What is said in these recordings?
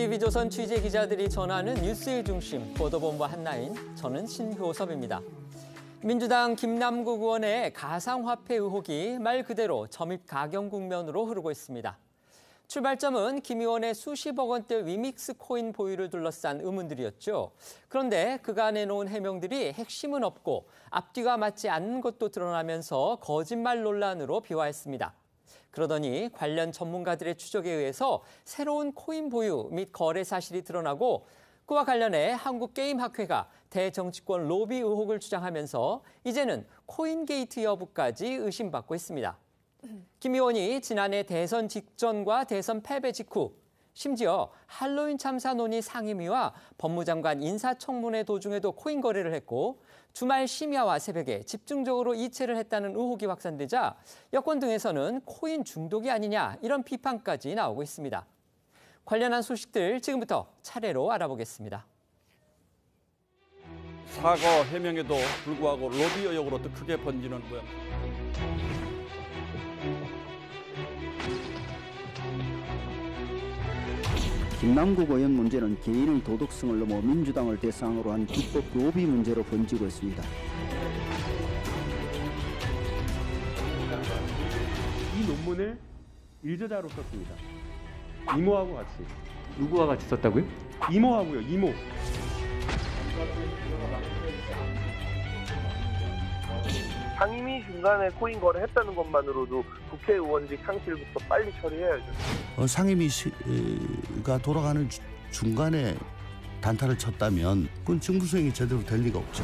TV조선 취재기자들이 전하는 뉴스의 중심, 보도본부 한나인, 저는 신효섭입니다. 민주당 김남국 의원의 가상화폐 의혹이 말 그대로 점입 가경 국면으로 흐르고 있습니다. 출발점은 김 의원의 수십억 원대 위믹스 코인 보유를 둘러싼 의문들이었죠. 그런데 그가 내놓은 해명들이 핵심은 없고 앞뒤가 맞지 않는 것도 드러나면서 거짓말 논란으로 비화했습니다. 그러더니 관련 전문가들의 추적에 의해서 새로운 코인 보유 및 거래 사실이 드러나고 그와 관련해 한국게임학회가 대정치권 로비 의혹을 주장하면서 이제는 코인게이트 여부까지 의심받고 있습니다. 김 의원이 지난해 대선 직전과 대선 패배 직후 심지어 할로윈 참사 논의 상임위와 법무장관 인사청문회 도중에도 코인 거래를 했고 주말 심야와 새벽에 집중적으로 이체를 했다는 의혹이 확산되자 여권 등에서는 코인 중독이 아니냐 이런 비판까지 나오고 있습니다. 관련한 소식들 지금부터 차례로 알아보겠습니다. 사과 해명에도 불구하고 로비 의혹으로 더 크게 번지는 모양. 김남국 의원 문제는 개인의 도덕성을 넘어 민주당을 대상으로 한 기법 로비 문제로 번지고 있습니다. 이 논문을 일저자로 썼습니다. 이모하고 같이. 누구와 같이 썼다고요? 이모하고요, 이모. 상임위 중간에 코인 거래했다는 것만으로도 국회의원직 상실부터 빨리 처리해야죠. 상임위가 돌아가는 중간에 단타를 쳤다면 그건 직무 수행이 제대로 될 리가 없죠.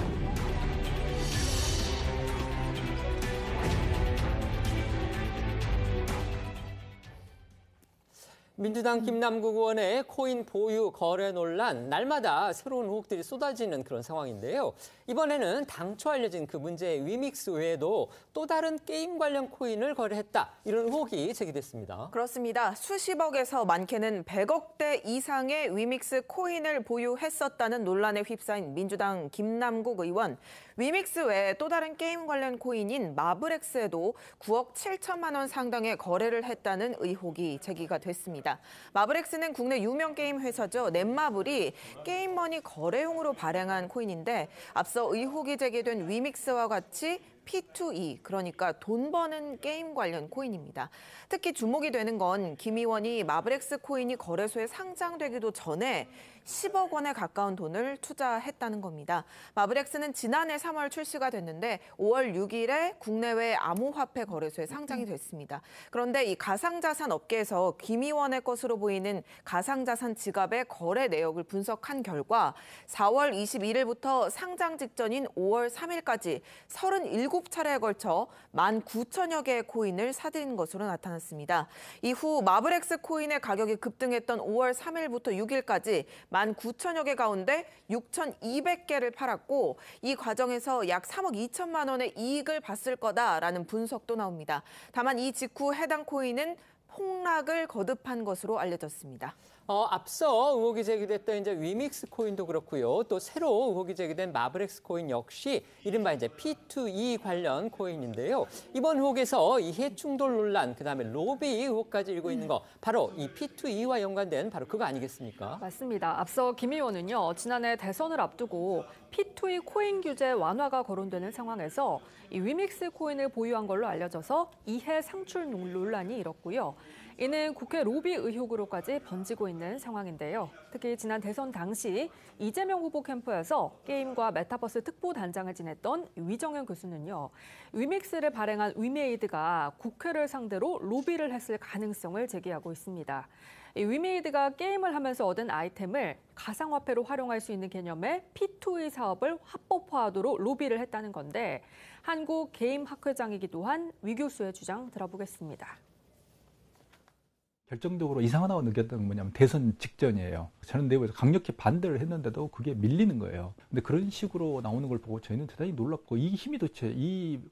민주당 김남국 의원의 코인 보유 거래 논란, 날마다 새로운 의혹들이 쏟아지는 그런 상황인데요. 이번에는 당초 알려진 그 문제의 위믹스 외에도 또 다른 게임 관련 코인을 거래했다. 이런 의혹이 제기됐습니다. 그렇습니다. 수십억에서 많게는 100억대 이상의 위믹스 코인을 보유했었다는 논란에 휩싸인 민주당 김남국 의원. 위믹스 외에 또 다른 게임 관련 코인인 마블엑스에도 9억 7천만 원 상당의 거래를 했다는 의혹이 제기가 됐습니다. 마블엑스는 국내 유명 게임 회사죠. 넷마블이 게임머니 거래용으로 발행한 코인인데 앞서 의혹이 제기된 위믹스와 같이 P2E, 그러니까 돈 버는 게임 관련 코인입니다. 특히 주목이 되는 건 김 의원이 마블엑스 코인이 거래소에 상장되기도 전에 10억 원에 가까운 돈을 투자했다는 겁니다. 마블엑스는 지난해 3월 출시가 됐는데 5월 6일에 국내외 암호화폐 거래소에 상장이 됐습니다. 그런데 이 가상자산 업계에서 김 의원의 것으로 보이는 가상자산 지갑의 거래 내역을 분석한 결과 4월 21일부터 상장 직전인 5월 3일까지 37차례에 걸쳐 19,000여 개의 코인을 사들인 것으로 나타났습니다. 이후 마블엑스 코인의 가격이 급등했던 5월 3일부터 6일까지 19,000여 개 가운데 6,200개를 팔았고 이 과정에서 약 3억 2천만 원의 이익을 봤을 거다라는 분석도 나옵니다. 다만 이 직후 해당 코인은 폭락을 거듭한 것으로 알려졌습니다. 앞서 의혹이 제기됐던 이제 위믹스 코인도 그렇고요. 또 새로 의혹이 제기된 마블엑스 코인 역시 이른바 이제 P2E 관련 코인인데요. 이번 의혹에서 이해 충돌 논란, 그다음에 로비 의혹까지 일고 있는 거 바로 이 P2E와 연관된 바로 그거 아니겠습니까? 맞습니다. 앞서 김 의원은요. 지난해 대선을 앞두고 P2E 코인 규제 완화가 거론되는 상황에서 이 위믹스 코인을 보유한 걸로 알려져서 이해 상출 논란이 일었고요. 이는 국회 로비 의혹으로까지 번지고 있는 상황인데요. 특히 지난 대선 당시 이재명 후보 캠프에서 게임과 메타버스 특보단장을 지냈던 위정현 교수는요. 위믹스를 발행한 위메이드가 국회를 상대로 로비를 했을 가능성을 제기하고 있습니다. 이 위메이드가 게임을 하면서 얻은 아이템을 가상화폐로 활용할 수 있는 개념의 P2E 사업을 합법화하도록 로비를 했다는 건데 한국게임학회장이기도 한 위 교수의 주장 들어보겠습니다. 결정적으로 이상하다고 느꼈던 건 뭐냐면 대선 직전이에요. 저는 내부에서 강력히 반대를 했는데도 그게 밀리는 거예요. 근데 그런 식으로 나오는 걸 보고 저희는 대단히 놀랍고 이 힘이 도대체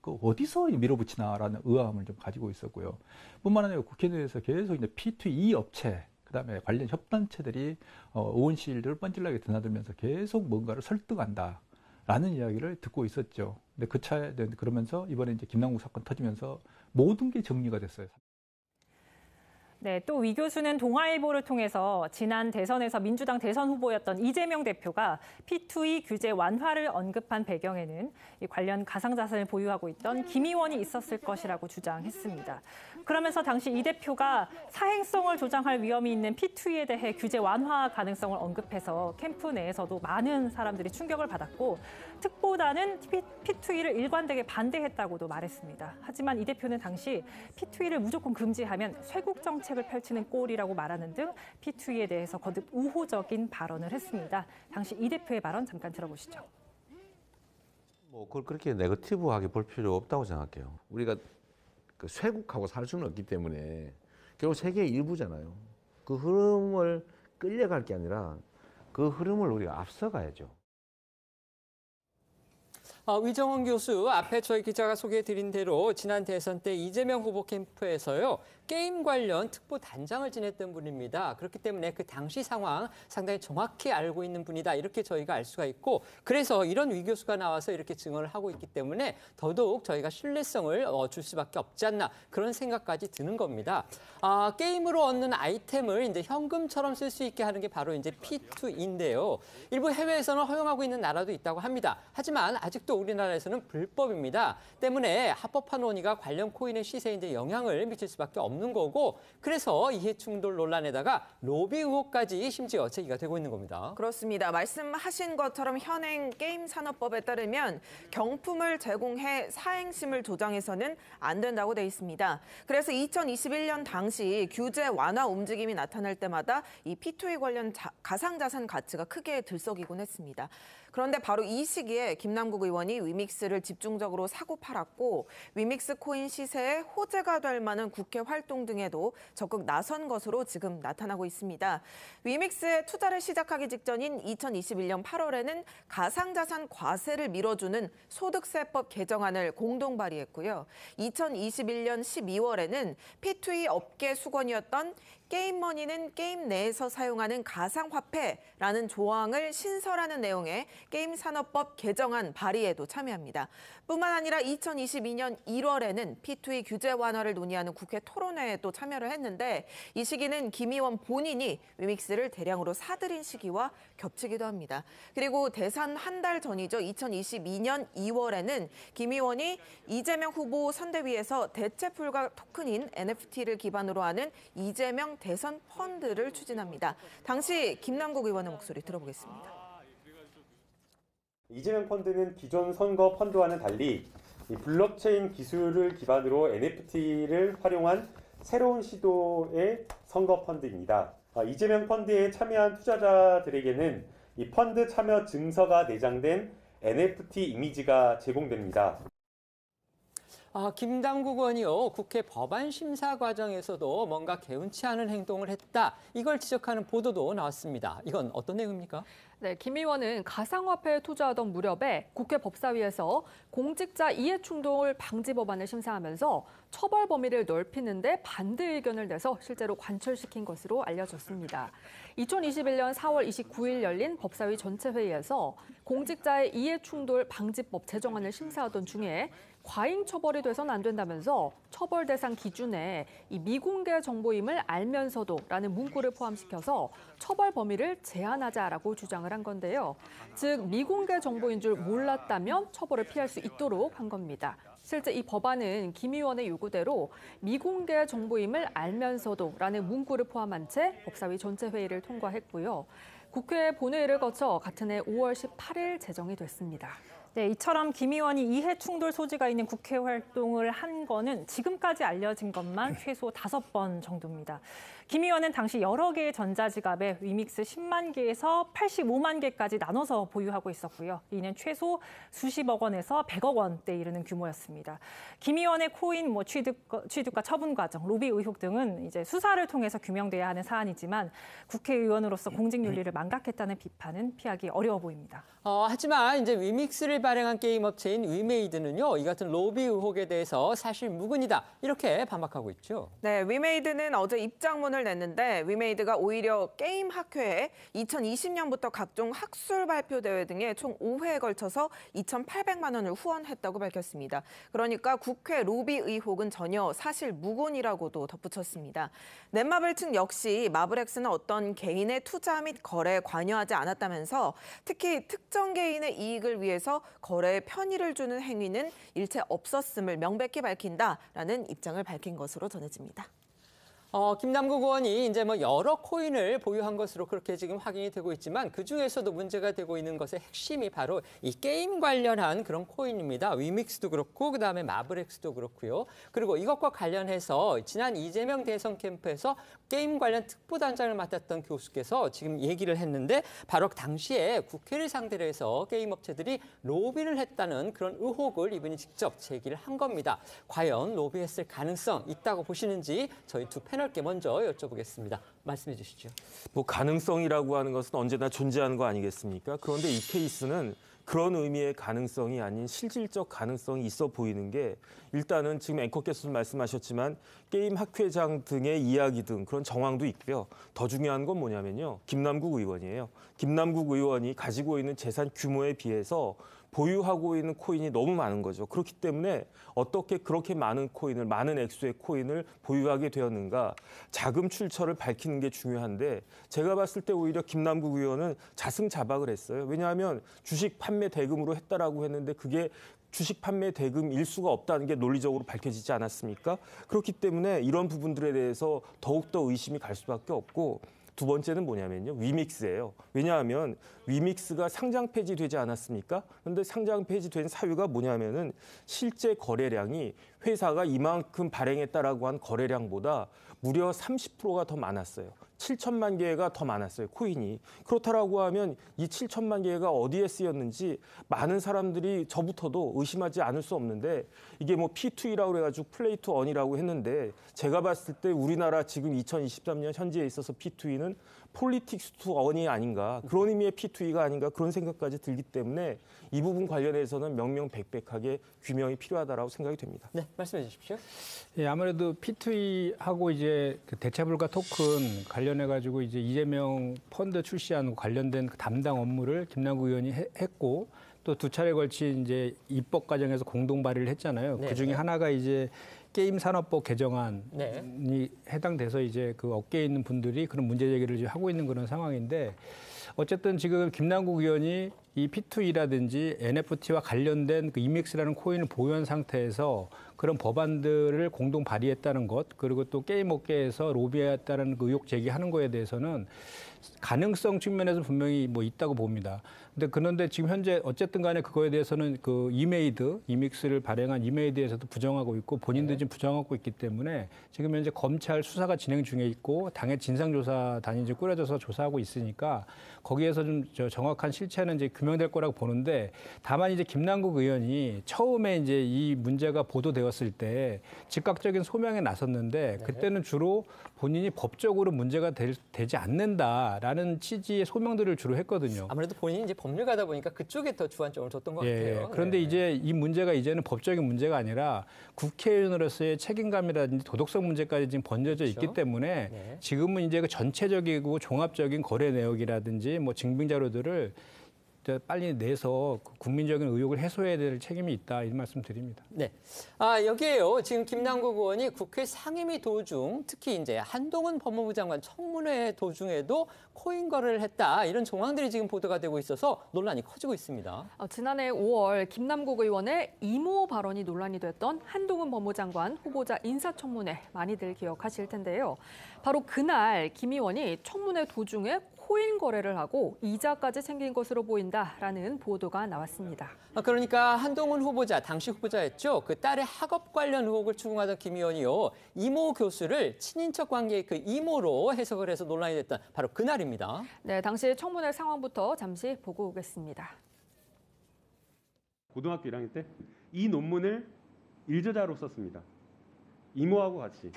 어디서 밀어붙이나라는 의아함을 좀 가지고 있었고요. 뿐만 아니라 국회 내에서 계속 이제 P2E 업체, 그다음에 관련 협단체들이 의원실을 뻔질나게 드나들면서 계속 뭔가를 설득한다라는 이야기를 듣고 있었죠. 근데 그 차에 그러면서 이번에 이제 김남국 사건 터지면서 모든 게 정리가 됐어요. 네, 또 위 교수는 동아일보를 통해서 지난 대선에서 민주당 대선 후보였던 이재명 대표가 P2E 규제 완화를 언급한 배경에는 이 관련 가상자산을 보유하고 있던 김 의원이 있었을 것이라고 주장했습니다. 그러면서 당시 이 대표가 사행성을 조장할 위험이 있는 P2E에 대해 규제 완화 가능성을 언급해서 캠프 내에서도 많은 사람들이 충격을 받았고 특보다는 P2E를 일관되게 반대했다고도 말했습니다. 하지만 이 대표는 당시 P2E를 무조건 금지하면 쇄국 정책을 펼치는 꼴이라고 말하는 등 P2E에 대해서 거듭 우호적인 발언을 했습니다. 당시 이 대표의 발언 잠깐 들어보시죠. 그걸 그렇게 네거티브하게 볼 필요 없다고 생각해요. 우리가 그 쇄국하고 살 수는 없기 때문에 결국 세계의 일부잖아요. 그 흐름을 끌려갈 게 아니라 그 흐름을 우리가 앞서가야죠. 위정원 교수, 앞에 저희 기자가 소개해드린 대로 지난 대선 때 이재명 후보 캠프에서요. 게임 관련 특보 단장을 지냈던 분입니다. 그렇기 때문에 그 당시 상황 상당히 정확히 알고 있는 분이다. 이렇게 저희가 알 수가 있고 그래서 이런 위 교수가 나와서 이렇게 증언을 하고 있기 때문에 더더욱 저희가 신뢰성을 줄 수밖에 없지 않나 그런 생각까지 드는 겁니다. 게임으로 얻는 아이템을 이제 현금처럼 쓸 수 있게 하는 게 바로 이제 P2E인데요. 일부 해외에서는 허용하고 있는 나라도 있다고 합니다. 하지만 아직도 우리나라에서는 불법입니다. 때문에 합법화 논의가 관련 코인의 시세에 이제 영향을 미칠 수밖에 없는 거고 그래서 이해충돌 논란에다가 로비 의혹까지 심지어 제기가 되고 있는 겁니다. 그렇습니다. 말씀하신 것처럼 현행 게임 산업법에 따르면 경품을 제공해 사행심을 조장해서는 안 된다고 돼 있습니다. 그래서 2021년 당시 규제 완화 움직임이 나타날 때마다 이 P2E 관련 가상자산 가치가 크게 들썩이곤 했습니다. 그런데 바로 이 시기에 김남국 의원이 위믹스를 집중적으로 사고 팔았고 위믹스 코인 시세에 호재가 될 만한 국회 활동 등에도 적극 나선 것으로 지금 나타나고 있습니다. 위믹스에 투자를 시작하기 직전인 2021년 8월에는 가상자산 과세를 밀어주는 소득세법 개정안을 공동 발의했고요. 2021년 12월에는 P2E 업계 수건이었던 게임머니는 게임 내에서 사용하는 가상화폐라는 조항을 신설하는 내용의 게임산업법 개정안 발의에도 참여합니다. 뿐만 아니라 2022년 1월에는 P2E 규제 완화를 논의하는 국회 토론회에 또 참여를 했는데 이 시기는 김 의원 본인이 위믹스를 대량으로 사들인 시기와 겹치기도 합니다. 그리고 대선 한 달 전이죠. 2022년 2월에는 김 의원이 이재명 후보 선대위에서 대체 불가 토큰인 NFT를 기반으로 하는 이재명 대선 펀드를 추진합니다. 당시 김남국 의원의 목소리 들어보겠습니다. 이재명 펀드는 기존 선거 펀드와는 달리 이 블록체인 기술을 기반으로 NFT를 활용한 새로운 시도의 선거 펀드입니다. 이재명 펀드에 참여한 투자자들에게는 이 펀드 참여 증서가 내장된 NFT 이미지가 제공됩니다. 김남국 의원이요. 국회 법안 심사 과정에서도 뭔가 개운치 않은 행동을 했다. 이걸 지적하는 보도도 나왔습니다. 이건 어떤 내용입니까? 네, 김 의원은 가상화폐에 투자하던 무렵에 국회 법사위에서 공직자 이해충돌 방지 법안을 심사하면서 처벌 범위를 넓히는데 반대 의견을 내서 실제로 관철시킨 것으로 알려졌습니다. 2021년 4월 29일 열린 법사위 전체 회의에서 공직자의 이해충돌 방지법 제정안을 심사하던 중에 과잉 처벌이 돼선 안 된다면서 처벌 대상 기준에 이 미공개 정보임을 알면서도라는 문구를 포함시켜서 처벌 범위를 제한하자라고 주장을 한 건데요. 즉 미공개 정보인 줄 몰랐다면 처벌을 피할 수 있도록 한 겁니다. 실제 이 법안은 김 의원의 요구대로 미공개 정보임을 알면서도라는 문구를 포함한 채 법사위 전체 회의를 통과했고요. 국회 본회의를 거쳐 같은 해 5월 18일 제정이 됐습니다. 네, 이처럼 김 의원이 이해 충돌 소지가 있는 국회 활동을 한 거는 지금까지 알려진 것만 최소 5번 정도입니다. 김 의원은 당시 여러 개의 전자지갑에 위믹스 10만 개에서 85만 개까지 나눠서 보유하고 있었고요. 이는 최소 수십억 원에서 100억 원대에 이르는 규모였습니다. 김 의원의 코인 취득과 처분 과정, 로비 의혹 등은 이제 수사를 통해서 규명돼야 하는 사안이지만 국회의원으로서 공직 윤리를 망각했다는 비판은 피하기 어려워 보입니다. 하지만 이제 위믹스를 발행한 게임 업체인 위메이드는요, 이 같은 로비 의혹에 대해서 사실 무근이다 이렇게 반박하고 있죠. 네, 위메이드는 어제 입장문을 냈는데 위메이드가 오히려 게임 학회에 2020년부터 각종 학술 발표 대회 등에 총 5회에 걸쳐서 2,800만 원을 후원했다고 밝혔습니다. 그러니까 국회 로비 의혹은 전혀 사실 무근이라고도 덧붙였습니다. 넷마블 측 역시 마블엑스는 어떤 개인의 투자 및 거래에 관여하지 않았다면서 특히 특정 개인의 이익을 위해서 거래에 편의를 주는 행위는 일체 없었음을 명백히 밝힌다라는 입장을 밝힌 것으로 전해집니다. 김남국 의원이 이제 여러 코인을 보유한 것으로 그렇게 지금 확인이 되고 있지만 그 중에서도 문제가 되고 있는 것의 핵심이 바로 이 게임 관련한 그런 코인입니다. 위믹스도 그렇고 그다음에 마블엑스도 그렇고요. 그리고 이것과 관련해서 지난 이재명 대선 캠프에서 게임 관련 특보단장을 맡았던 교수께서 지금 얘기를 했는데 바로 당시에 국회를 상대로 해서 게임 업체들이 로비를 했다는 그런 의혹을 이분이 직접 제기를 한 겁니다. 과연 로비했을 가능성 있다고 보시는지 저희 두 패널께 먼저 여쭤보겠습니다. 말씀해 주시죠. 가능성이라고 하는 것은 언제나 존재하는 거 아니겠습니까? 그런데 이 케이스는 그런 의미의 가능성이 아닌 실질적 가능성이 있어 보이는 게 일단은 지금 앵커께서 말씀하셨지만 게임 학회장 등의 이야기 등 그런 정황도 있고요. 더 중요한 건 뭐냐면요. 김남국 의원이에요. 김남국 의원이 가지고 있는 재산 규모에 비해서 보유하고 있는 코인이 너무 많은 거죠. 그렇기 때문에 어떻게 그렇게 많은 코인을, 많은 액수의 코인을 보유하게 되었는가, 자금 출처를 밝히는 게 중요한데 제가 봤을 때 오히려 김남국 의원은 자승자박을 했어요. 왜냐하면 주식 판매 대금으로 했다라고 했는데 그게 주식 판매 대금일 수가 없다는 게 논리적으로 밝혀지지 않았습니까? 그렇기 때문에 이런 부분들에 대해서 더욱더 의심이 갈 수밖에 없고, 두 번째는 뭐냐면요. 위믹스예요. 왜냐하면 위믹스가 상장 폐지되지 않았습니까? 그런데 상장 폐지된 사유가 뭐냐면은 실제 거래량이 회사가 이만큼 발행했다라고 한 거래량보다 무려 30%가 더 많았어요. 7천만 개가 더 많았어요, 코인이. 그렇다라고 하면 이 7천만 개가 어디에 쓰였는지 많은 사람들이 저부터도 의심하지 않을 수 없는데, 이게 P2E라고 그래가지고 플레이 투 언이라고 했는데 제가 봤을 때 우리나라 지금 2023년 현재에 있어서 P2E는 폴리틱스 투 언이 아닌가, 그런 의미의 P2E가 아닌가, 그런 생각까지 들기 때문에 이 부분 관련해서는 명명백백하게 규명이 필요하다라고 생각이 됩니다. 네, 말씀해 주십시오. 예, 아무래도 P2E하고 이제 그 대체불가 토큰 관련해가지고 이제 이재명 펀드 출시안 관련된 그 담당 업무를 김남국 의원이 했고, 또 두 차례 걸친 이제 입법 과정에서 공동 발의를 했잖아요. 네. 그 중에 하나가 이제 게임 산업법 개정안이 네. 해당돼서 이제 그 업계에 있는 분들이 그런 문제 제기를 지금 하고 있는 그런 상황인데, 어쨌든 지금 김남국 의원이 이 P2E라든지 NFT와 관련된 그 이믹스라는 코인을 보유한 상태에서 그런 법안들을 공동 발의했다는 것, 그리고 또 게임 업계에서 로비했다는 그 의혹 제기하는 거에 대해서는 가능성 측면에서 분명히 있다고 봅니다. 그런데 지금 현재 어쨌든 간에 그거에 대해서는 그 이믹스를 발행한 이메이드에서도 부정하고 있고 본인도 지금 부정하고 있기 때문에 지금 현재 검찰 수사가 진행 중에 있고 당의 진상조사단이 이제 꾸려져서 조사하고 있으니까 거기에서 좀 정확한 실체는 이제 규명될 거라고 보는데, 다만 이제 김남국 의원이 처음에 이제 이 문제가 보도되었을 때 즉각적인 소명에 나섰는데 그때는 주로 본인이 법적으로 문제가 되지 않는다라는 취지의 소명들을 주로 했거든요. 아무래도 본인이 이제 법률가다 보니까 그쪽에 더 주안점을 뒀던 것 같아요. 그런데 이제 이 문제가 이제는 법적인 문제가 아니라 국회의원으로서의 책임감이라든지 도덕성 문제까지 지금 번져져 있기 때문에 지금은 이제 그 전체적이고 종합적인 거래 내역이라든지 증빙 자료들을 빨리 내서 국민적인 의혹을 해소해야 될 책임이 있다, 이 말씀 드립니다. 네. 여기에요. 지금 김남국 의원이 국회 상임위 도중, 특히 이제 한동훈 법무부 장관 청문회 도중에도 코인 거래를 했다, 이런 정황들이 지금 보도가 되고 있어서 논란이 커지고 있습니다. 지난해 5월 김남국 의원의 이모 발언이 논란이 됐던 한동훈 법무장관 후보자 인사청문회, 많이들 기억하실 텐데요. 바로 그날 김 의원이 청문회 도중에 코인 거래를 하고 이자까지 챙긴 것으로 보인다라는 보도가 나왔습니다. 그러니까 한동훈 후보자, 당시 후보자였죠. 그 딸의 학업 관련 의혹을 추궁하던 김 의원이요, 이모 교수를 친인척 관계의 그 이모로 해석을 해서 논란이 됐던 바로 그날입니다. 네, 당시 청문회 상황부터 잠시 보고 오겠습니다. 고등학교 1학년 때 이 논문을 일저자로 썼습니다. 이모하고 같이.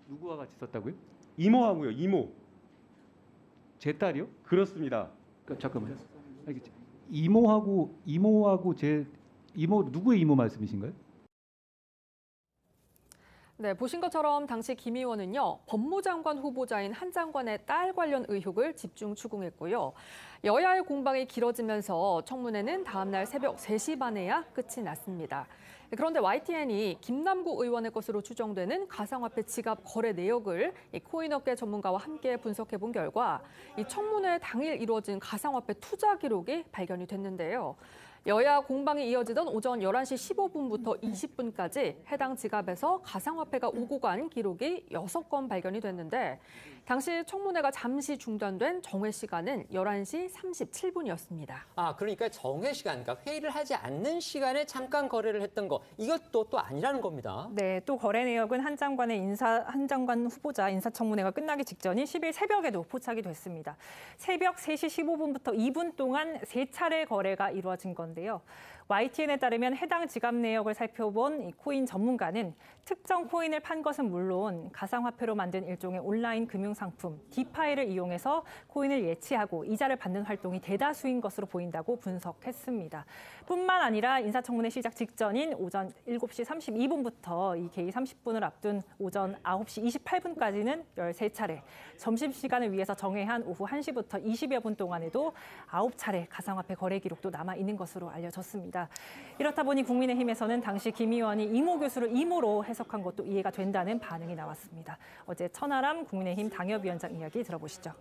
누구와 같이 썼다고요? 이모하고요, 이모. 제 딸이요? 그렇습니다. 잠깐만요. 이모하고 제 누구의 이모 말씀이신가요? 네, 보신 것처럼 당시 김 의원은요, 법무장관 후보자인 한 장관의 딸 관련 의혹을 집중 추궁했고요. 여야의 공방이 길어지면서 청문회는 다음 날 새벽 3시 반에야 끝이 났습니다. 그런데 YTN이 김남국 의원의 것으로 추정되는 가상화폐 지갑 거래 내역을 코인업계 전문가와 함께 분석해 본 결과 이 청문회 당일 이루어진 가상화폐 투자 기록이 발견이 됐는데요. 여야 공방이 이어지던 오전 11시 15분부터 20분까지 해당 지갑에서 가상화폐가 오고 간 기록이 6건 발견이 됐는데 당시 청문회가 잠시 중단된 정회 시간은 11시 37분이었습니다. 그러니까 정회 시간, 그러니까 회의를 하지 않는 시간에 잠깐 거래를 했던 거, 이것도 또 아니라는 겁니다. 네, 또 거래 내역은 한 장관 후보자 인사청문회가 끝나기 직전인 10일 새벽에도 포착이 됐습니다. 새벽 3시 15분부터 2분 동안 3차례 거래가 이루어진 건데요. YTN에 따르면 해당 지갑 내역을 살펴본 이 코인 전문가는 특정 코인을 판 것은 물론 가상화폐로 만든 일종의 온라인 금융상품 디파이를 이용해서 코인을 예치하고 이자를 받는 활동이 대다수인 것으로 보인다고 분석했습니다. 뿐만 아니라 인사청문회 시작 직전인 오전 7시 32분부터 이 개의 30분을 앞둔 오전 9시 28분까지는 13차례, 점심시간을 위해서 정회한 오후 1시부터 20여 분 동안에도 9차례 가상화폐 거래 기록도 남아있는 것으로 알려졌습니다. 이렇다 보니 국민의힘에서는 당시 김 의원이 이모 교수를 이모로 해석한 것도 이해가 된다는 반응이 나왔습니다. 어제 천하람 국민의힘 당협위원장 이야기 들어보시죠.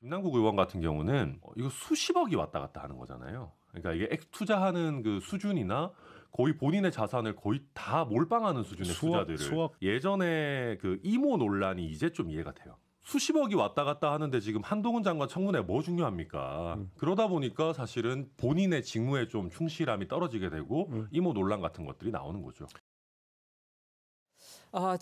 김남국 의원 같은 경우는 이거 수십억이 왔다 갔다 하는 거잖아요. 그러니까 이게 투자하는 그 수준이나 거의 본인의 자산을 거의 다 몰빵하는 수준의 투자들을 예전에 그 이모 논란이 이제 좀 이해가 돼요. 수십억이 왔다 갔다 하는데 지금 한동훈 장관 청문회 뭐 중요합니까? 그러다 보니까 사실은 본인의 직무에 좀 충실함이 떨어지게 되고 이모 논란 같은 것들이 나오는 거죠.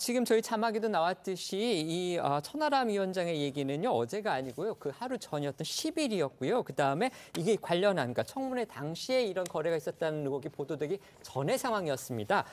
지금 저희 자막에도 나왔듯이 이 천하람 위원장의 얘기는요, 어제가 아니고요, 그 하루 전이었던 10일이었고요. 그다음에 이게 관련한, 그러니까 청문회 당시에 이런 거래가 있었다는 의혹이 보도되기 전의 상황이었습니다.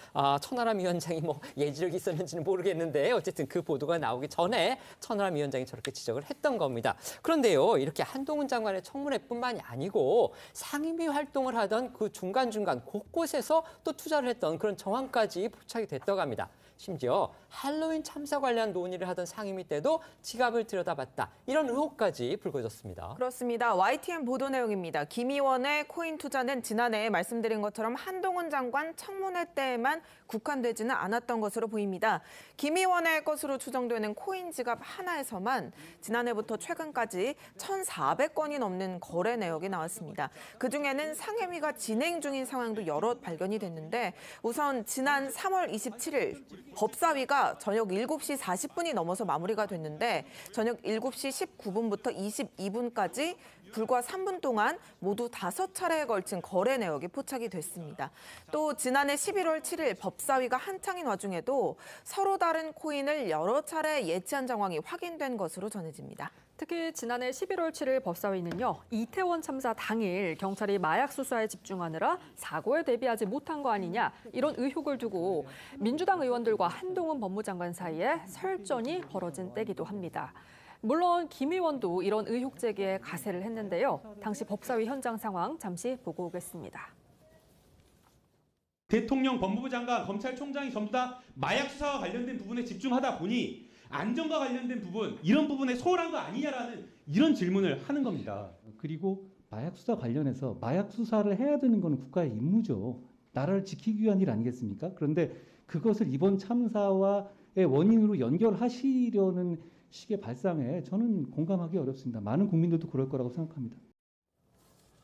천하람 위원장이 뭐 예지력이 있었는지는 모르겠는데 어쨌든 그 보도가 나오기 전에 천하람 위원장이 저렇게 지적을 했던 겁니다. 그런데요, 이렇게 한동훈 장관의 청문회뿐만이 아니고 상임위 활동을 하던 그 중간중간 곳곳에서 또 투자를 했던 그런 정황까지 포착이 됐다고 합니다. 심지어 할로윈 참사 관련 논의를 하던 상임위 때도 지갑을 들여다봤다. 이런 의혹까지 불거졌습니다. 그렇습니다. YTN 보도 내용입니다. 김 의원의 코인 투자는 지난해 말씀드린 것처럼 한동훈 장관 청문회 때에만 국한되지는 않았던 것으로 보입니다. 김 의원의 것으로 추정되는 코인 지갑 하나에서만 지난해부터 최근까지 1,400건이 넘는 거래 내역이 나왔습니다. 그중에는 상임위가 진행 중인 상황도 여럿 발견이 됐는데 우선 지난 3월 27일 법사위가 저녁 7시 40분이 넘어서 마무리가 됐는데 저녁 7시 19분부터 22분까지 불과 3분 동안 모두 5차례에 걸친 거래 내역이 포착이 됐습니다. 또 지난해 11월 7일 법사위가 한창인 와중에도 서로 다른 코인을 여러 차례 예치한 정황이 확인된 것으로 전해집니다. 특히 지난해 11월 7일 법사위는요, 이태원 참사 당일 경찰이 마약 수사에 집중하느라 사고에 대비하지 못한 거 아니냐, 이런 의혹을 두고 민주당 의원들과 한동훈 법무장관 사이에 설전이 벌어진 때기도 합니다. 물론 김 의원도 이런 의혹 제기에 가세를 했는데요. 당시 법사위 현장 상황 잠시 보고 오겠습니다. 대통령, 법무부 장관, 검찰총장이 전부 다 마약 수사와 관련된 부분에 집중하다 보니 안전과 관련된 부분, 이런 부분에 소홀한 거 아니냐라는 이런 질문을 하는 겁니다. 그리고 마약 수사 관련해서 마약 수사를 해야 되는 건 국가의 임무죠. 나라를 지키기 위한 일 아니겠습니까? 그런데 그것을 이번 참사와의 원인으로 연결하시려는 식의 발상에 저는 공감하기 어렵습니다. 많은 국민들도 그럴 거라고 생각합니다.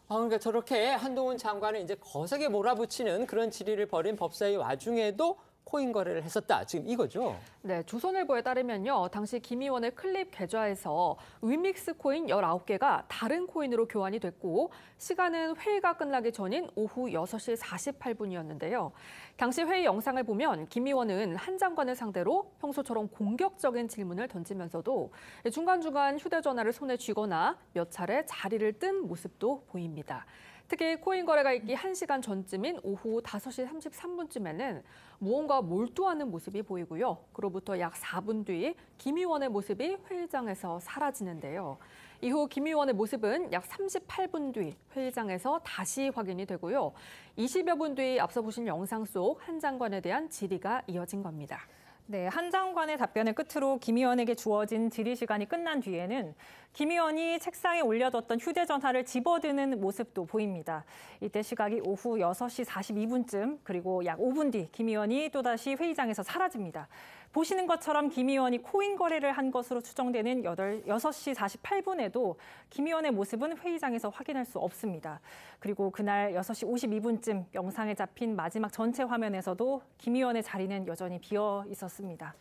그러니까 저렇게 한동훈 장관을 이제 거세게 몰아붙이는 그런 질의를 벌인 법사위 와중에도 코인 거래를 했었다. 지금 이거죠? 네, 조선일보에 따르면요. 당시 김 의원의 클립 계좌에서 위믹스 코인 19개가 다른 코인으로 교환이 됐고 시간은 회의가 끝나기 전인 오후 6시 48분이었는데요. 당시 회의 영상을 보면 김 의원은 한 장관을 상대로 평소처럼 공격적인 질문을 던지면서도 중간중간 휴대전화를 손에 쥐거나 몇 차례 자리를 뜬 모습도 보입니다. 특히 코인 거래가 있기 1시간 전쯤인 오후 5시 33분쯤에는 무언가 몰두하는 모습이 보이고요. 그로부터 약 4분 뒤 김 의원의 모습이 회의장에서 사라지는데요. 이후 김 의원의 모습은 약 38분 뒤 회의장에서 다시 확인이 되고요. 20여 분 뒤 앞서 보신 영상 속 한 장관에 대한 질의가 이어진 겁니다. 네, 한 장관의 답변을 끝으로 김 의원에게 주어진 질의 시간이 끝난 뒤에는 김 의원이 책상에 올려뒀던 휴대전화를 집어드는 모습도 보입니다. 이때 시각이 오후 6시 42분쯤 그리고 약 5분 뒤 김 의원이 또다시 회의장에서 사라집니다. 보시는 것처럼 김 의원이 코인 거래를 한 것으로 추정되는 6시 48분에도 김 의원의 모습은 회의장에서 확인할 수 없습니다. 그리고 그날 6시 52분쯤 영상에 잡힌 마지막 전체 화면에서도 김 의원의 자리는 여전히 비어 있었습니다.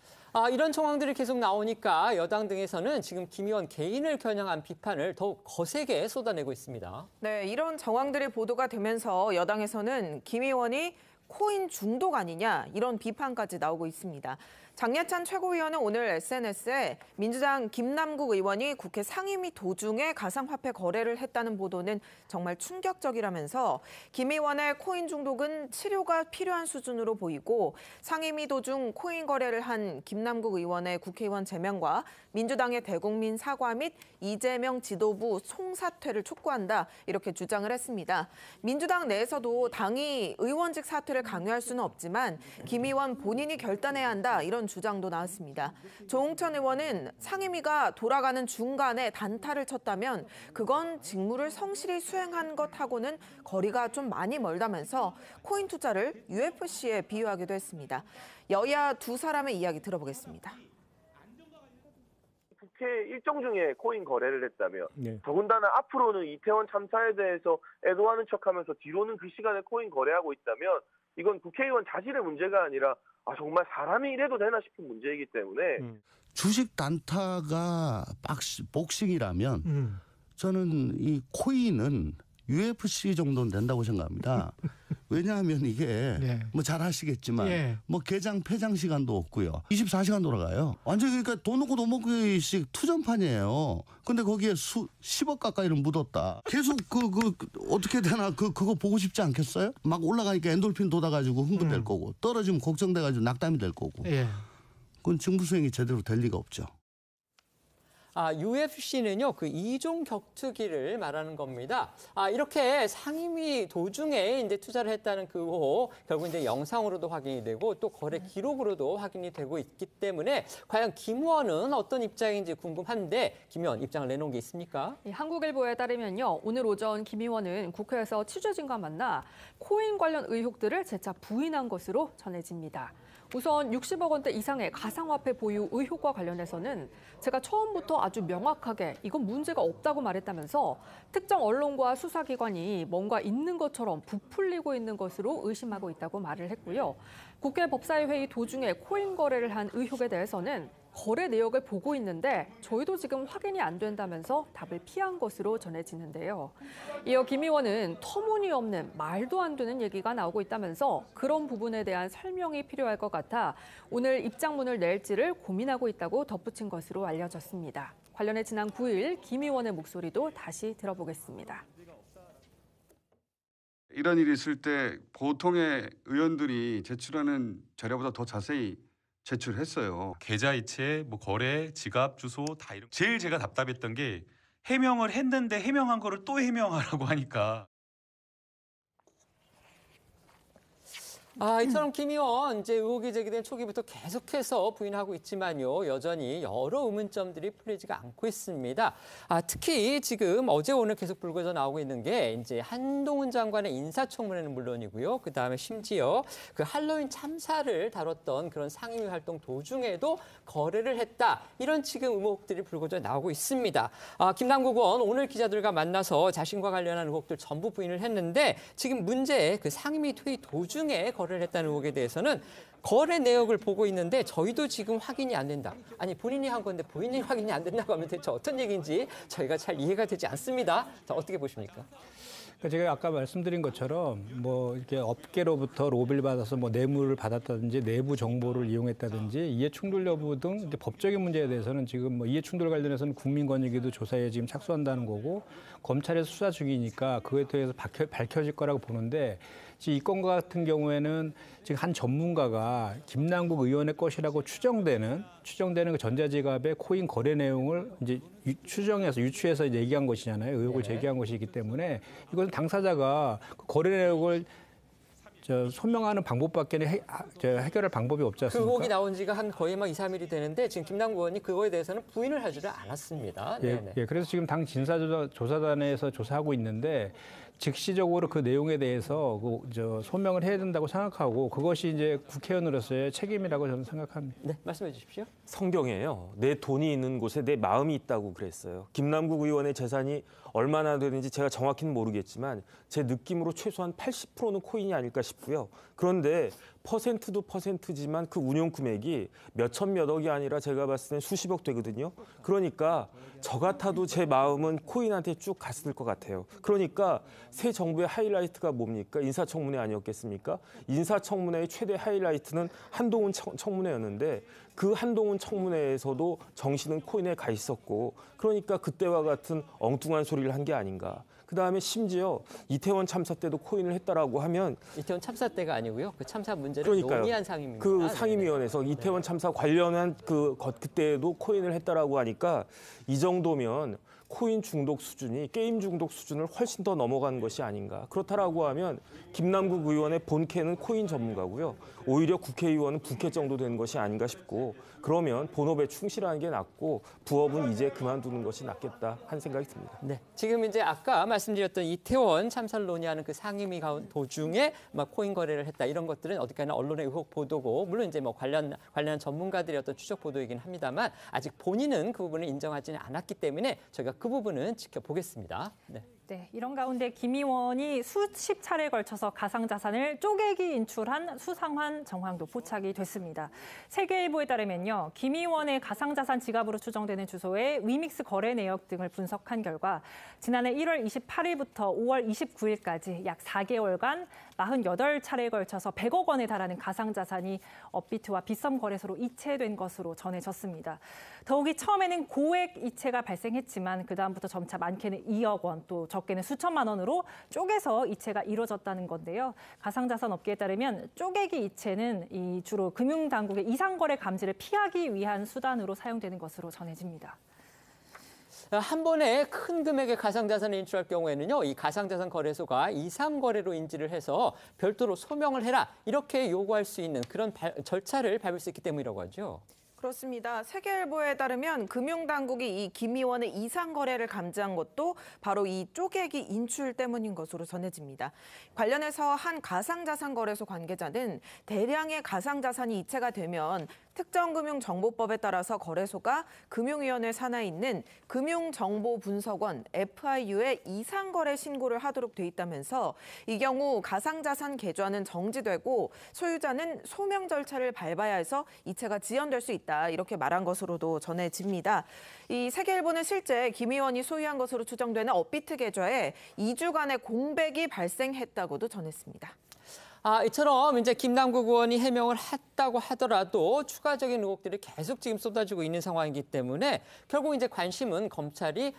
이런 정황들이 계속 나오니까 여당 등에서는 지금 김 의원 개인을 겨냥한 비판을 더욱 거세게 쏟아내고 있습니다. 네, 이런 정황들이 보도가 되면서 여당에서는 김 의원이 코인 중독 아니냐 이런 비판까지 나오고 있습니다. 장예찬 최고위원은 오늘 SNS에 민주당 김남국 의원이 국회 상임위 도중에 가상화폐 거래를 했다는 보도는 정말 충격적이라면서 김 의원의 코인 중독은 치료가 필요한 수준으로 보이고 상임위 도중 코인 거래를 한 김남국 의원의 국회의원 제명과 민주당의 대국민 사과 및 이재명 지도부 송사퇴를 촉구한다 이렇게 주장을 했습니다. 민주당 내에서도 당이 의원직 사퇴를 강요할 수는 없지만 김 의원 본인이 결단해야 한다 이런 주장도 나왔습니다. 조홍천 의원은 상임위가 돌아가는 중간에 단타를 쳤다면 그건 직무를 성실히 수행한 것하고는 거리가 좀 많이 멀다면서 코인 투자를 UFC에 비유하기도 했습니다. 여야 두 사람의 이야기 들어보겠습니다. 국회 일정 중에 코인 거래를 했다며 네. 더군다나 앞으로는 이태원 참사에 대해서 애도하는 척하면서 뒤로는 그 시간에 코인 거래하고 있다면 이건 국회의원 자신의 문제가 아니라 정말 사람이 이래도 되나 싶은 문제이기 때문에 주식 단타가 복싱이라면 저는 이 코인은 UFC 정도는 된다고 생각합니다. 왜냐하면 이게 뭐 잘 아시겠지만 뭐 개장 폐장 시간도 없고요. 24시간 돌아가요. 완전히 그러니까 돈 넣고 돈 먹기식 투전판이에요. 근데 거기에 10억 가까이는 묻었다. 계속 어떻게 되나 그거 보고 싶지 않겠어요? 막 올라가니까 엔돌핀 돋아가지고 흥분될 거고 떨어지면 걱정돼가지고 낙담이 될 거고. 그건 직무 수행이 제대로 될 리가 없죠. UFC는요, 그 이종 격투기를 말하는 겁니다. 이렇게 상임위 도중에 이제 투자를 했다는 그 의혹, 결국 이제 영상으로도 확인이 되고 또 거래 기록으로도 확인이 되고 있기 때문에 과연 김 의원은 어떤 입장인지 궁금한데 김 의원 입장을 내놓은 게 있습니까? 한국일보에 따르면요, 오늘 오전 김 의원은 국회에서 취재진과 만나 코인 관련 의혹들을 재차 부인한 것으로 전해집니다. 우선 60억 원대 이상의 가상화폐 보유 의혹과 관련해서는 제가 처음부터 아주 명확하게 이건 문제가 없다고 말했다면서 특정 언론과 수사기관이 뭔가 있는 것처럼 부풀리고 있는 것으로 의심하고 있다고 말을 했고요. 국회 법사위 회의 도중에 코인 거래를 한 의혹에 대해서는 거래 내역을 보고 있는데 저희도 지금 확인이 안 된다면서 답을 피한 것으로 전해지는데요. 이어 김 의원은 터무니없는 말도 안 되는 얘기가 나오고 있다면서 그런 부분에 대한 설명이 필요할 것 같아 오늘 입장문을 낼지를 고민하고 있다고 덧붙인 것으로 알려졌습니다. 관련해 지난 9일 김 의원의 목소리도 다시 들어보겠습니다. 이런 일이 있을 때 보통의 의원들이 제출하는 자료보다 더 자세히 제출했어요. 계좌이체, 거래, 지갑, 주소 다 이런. 제일 제가 답답했던 게 해명을 했는데 해명한 거를 또 해명하라고 하니까. 이처럼 김 의원 이제 의혹이 제기된 초기부터 계속해서 부인하고 있지만요, 여전히 여러 의문점들이 풀리지가 않고 있습니다. 특히 지금 어제 오늘 계속 불거져 나오고 있는 게 이제 한동훈 장관의 인사청문회는 물론이고요, 그 다음에 심지어 그 할로윈 참사를 다뤘던 그런 상임위 활동 도중에도 거래를 했다, 이런 지금 의혹들이 불거져 나오고 있습니다. 김남국 의원 오늘 기자들과 만나서 자신과 관련한 의혹들 전부 부인을 했는데 지금 문제 그 상임위 회의 도중에 거래를 했다는 의혹에 대해서는 거래 내역을 보고 있는데 저희도 지금 확인이 안 된다. 아니 본인이 한 건데 본인이 확인이 안 된다고 하면 대체 어떤 얘기인지 저희가 잘 이해가 되지 않습니다. 자, 어떻게 보십니까? 제가 아까 말씀드린 것처럼 이렇게 업계로부터 로비를 받아서 뇌물을 받았다든지 내부 정보를 이용했다든지 이해 충돌 여부 등 이제 법적인 문제에 대해서는 지금 이해 충돌 관련해서는 국민권익위도 조사에 지금 착수한다는 거고 검찰에서 수사 중이니까 그에 대해서 밝혀질 거라고 보는데 지금 이 건 같은 경우에는 지금 한 전문가가 김남국 의원의 것이라고 추정되는 그 전자지갑의 코인 거래 내용을 이제 유추해서 얘기한 것이잖아요. 의혹을 제기한 것이기 때문에 이것은 당사자가 그 거래 내용을 소명하는 방법밖에는 해결할 방법이 없지 않습니까? 그 의혹이 나온 지가 한 거의 2, 3일이 되는데 지금 김남국 의원이 그거에 대해서는 부인을 하지를 않았습니다. 예, 그래서 지금 당 진사조사단에서 조사하고 있는데 즉시적으로 그 내용에 대해서 소명을 해야 된다고 생각하고 그것이 이제 국회의원으로서의 책임이라고 저는 생각합니다. 네, 말씀해 주십시오. 성경에요. 내 돈이 있는 곳에 내 마음이 있다고 그랬어요. 김남국 의원의 재산이 얼마나 되는지 제가 정확히는 모르겠지만 제 느낌으로 최소한 80%는 코인이 아닐까 싶고요. 그런데 퍼센트도 퍼센트지만 그 운용 금액이 몇천 몇억이 아니라 제가 봤을 땐 수십억 되거든요. 그러니까 저 같아도 제 마음은 코인한테 쭉 갔을 것 같아요. 그러니까 새 정부의 하이라이트가 뭡니까? 인사청문회 아니었겠습니까? 인사청문회의 최대 하이라이트는 한동훈 청문회였는데 그 한동훈 청문회에서도 정신은 코인에 가 있었고 그러니까 그때와 같은 엉뚱한 소리를 한 게 아닌가. 그다음에 심지어 이태원 참사 때도 코인을 했다라고 하면 이태원 참사 때가 아니고요. 그 참사 문제를 논의한 상임위입니다. 그 상임위원회에서 이태원 참사 관련한 그때도 코인을 했다라고 하니까 이 정도면 코인 중독 수준이 게임 중독 수준을 훨씬 더 넘어간 것이 아닌가. 그렇다라고 하면 김남국 의원의 본캐는 코인 전문가고요. 오히려 국회의원은 부캐 정도 된 것이 아닌가 싶고 그러면 본업에 충실하는 게 낫고 부업은 이제 그만두는 것이 낫겠다 하는 생각이 듭니다. 네, 지금 이제 아까 말씀드렸던 이태원 참사를 논의하는 그 상임위 도중에 코인 거래를 했다 이런 것들은 어디까지나 언론의 의혹 보도고 물론 이제 관련 전문가들의 어떤 추적 보도이긴 합니다만 아직 본인은 그 부분을 인정하지는 않았기 때문에 저희가 그 부분은 지켜보겠습니다. 네, 이런 가운데 김 의원이 수십 차례에 걸쳐서 가상자산을 쪼개기 인출한 수상환 정황도 포착이 됐습니다. 세계일보에 따르면요, 김 의원의 가상자산 지갑으로 추정되는 주소의 위믹스 거래 내역 등을 분석한 결과 지난해 1월 28일부터 5월 29일까지 약 4개월간 48차례에 걸쳐서 100억 원에 달하는 가상자산이 업비트와 빗썸 거래소로 이체된 것으로 전해졌습니다. 더욱이 처음에는 고액 이체가 발생했지만 그다음부터 점차 많게는 2억 원, 또 적게는 수천만 원으로 쪼개서 이체가 이루어졌다는 건데요. 가상자산 업계에 따르면 쪼개기 이체는 주로 금융당국의 이상거래 감지를 피하기 위한 수단으로 사용되는 것으로 전해집니다. 한 번에 큰 금액의 가상자산을 인출할 경우에는요, 이 가상자산 거래소가 이상거래로 인지를 해서 별도로 소명을 해라 이렇게 요구할 수 있는 그런 절차를 밟을 수 있기 때문이라고 하죠. 그렇습니다. 세계일보에 따르면 금융당국이 이 김 의원의 이상거래를 감지한 것도 바로 이 쪼개기 인출 때문인 것으로 전해집니다. 관련해서 한 가상자산 거래소 관계자는 대량의 가상자산이 이체가 되면 특정금융정보법에 따라서 거래소가 금융위원회 산하에 있는 금융정보분석원 FIU에 이상거래 신고를 하도록 돼 있다면서 이 경우 가상자산 계좌는 정지되고 소유자는 소명 절차를 밟아야 해서 이체가 지연될 수 있다. 이렇게 말한 것으로도 전해집니다. 이 세계일보는 실제 김 의원이 소유한 것으로 추정되는 업비트 계좌에 2주간의 공백이 발생했다고도 전했습니다. 이처럼 이제 김남국 의원이 해명을 했다고 하더라도 추가적인 의혹들이 계속 지금 쏟아지고 있는 상황이기 때문에 결국 이제 관심은 검찰이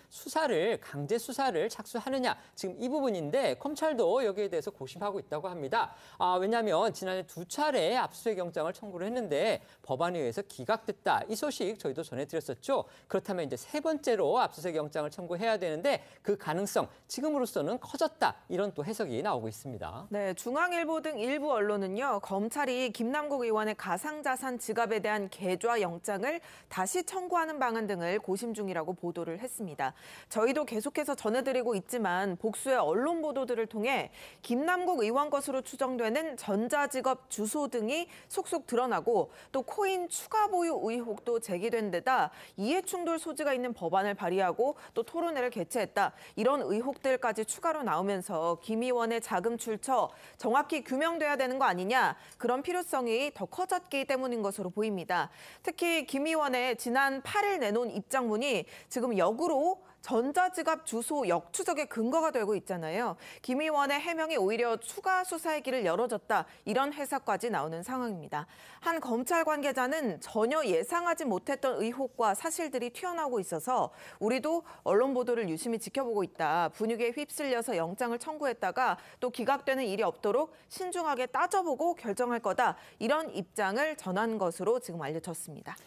강제 수사를 착수하느냐 지금 이 부분인데 검찰도 여기에 대해서 고심하고 있다고 합니다. 왜냐하면 지난해 2차례 압수수색 영장을 청구를 했는데 법안에 의해서 기각됐다. 이 소식 저희도 전해드렸었죠. 그렇다면 이제 3번째로 압수수색 영장을 청구해야 되는데 그 가능성 지금으로서는 커졌다. 이런 또 해석이 나오고 있습니다. 네, 중앙일보 등 일부 언론은요, 검찰이 김남국 의원의 가상자산 지갑에 대한 계좌 영장을 다시 청구하는 방안 등을 고심 중이라고 보도를 했습니다. 저희도 계속해서 전해드리고 있지만 복수의 언론 보도들을 통해 김남국 의원 것으로 추정되는 전자지갑 주소 등이 속속 드러나고 또 코인 추가 보유 의혹도 제기된 데다 이해충돌 소지가 있는 법안을 발의하고 또 토론회를 개최했다. 이런 의혹들까지 추가로 나오면서 김 의원의 자금 출처 정확히 규명돼야 되는 거 아니냐, 그런 필요성이 더 커졌기 때문인 것으로 보입니다. 특히 김 의원의 지난 8일 내놓은 입장문이 지금 역으로 전자지갑 주소 역추적의 근거가 되고 있잖아요. 김 의원의 해명이 오히려 추가 수사의 길을 열어줬다, 이런 해석까지 나오는 상황입니다. 한 검찰 관계자는 전혀 예상하지 못했던 의혹과 사실들이 튀어나오고 있어서 우리도 언론 보도를 유심히 지켜보고 있다. 분위기에 휩쓸려서 영장을 청구했다가 또 기각되는 일이 없도록 신중하게 따져보고 결정할 거다. 이런 입장을 전한 것으로 지금 알려졌습니다.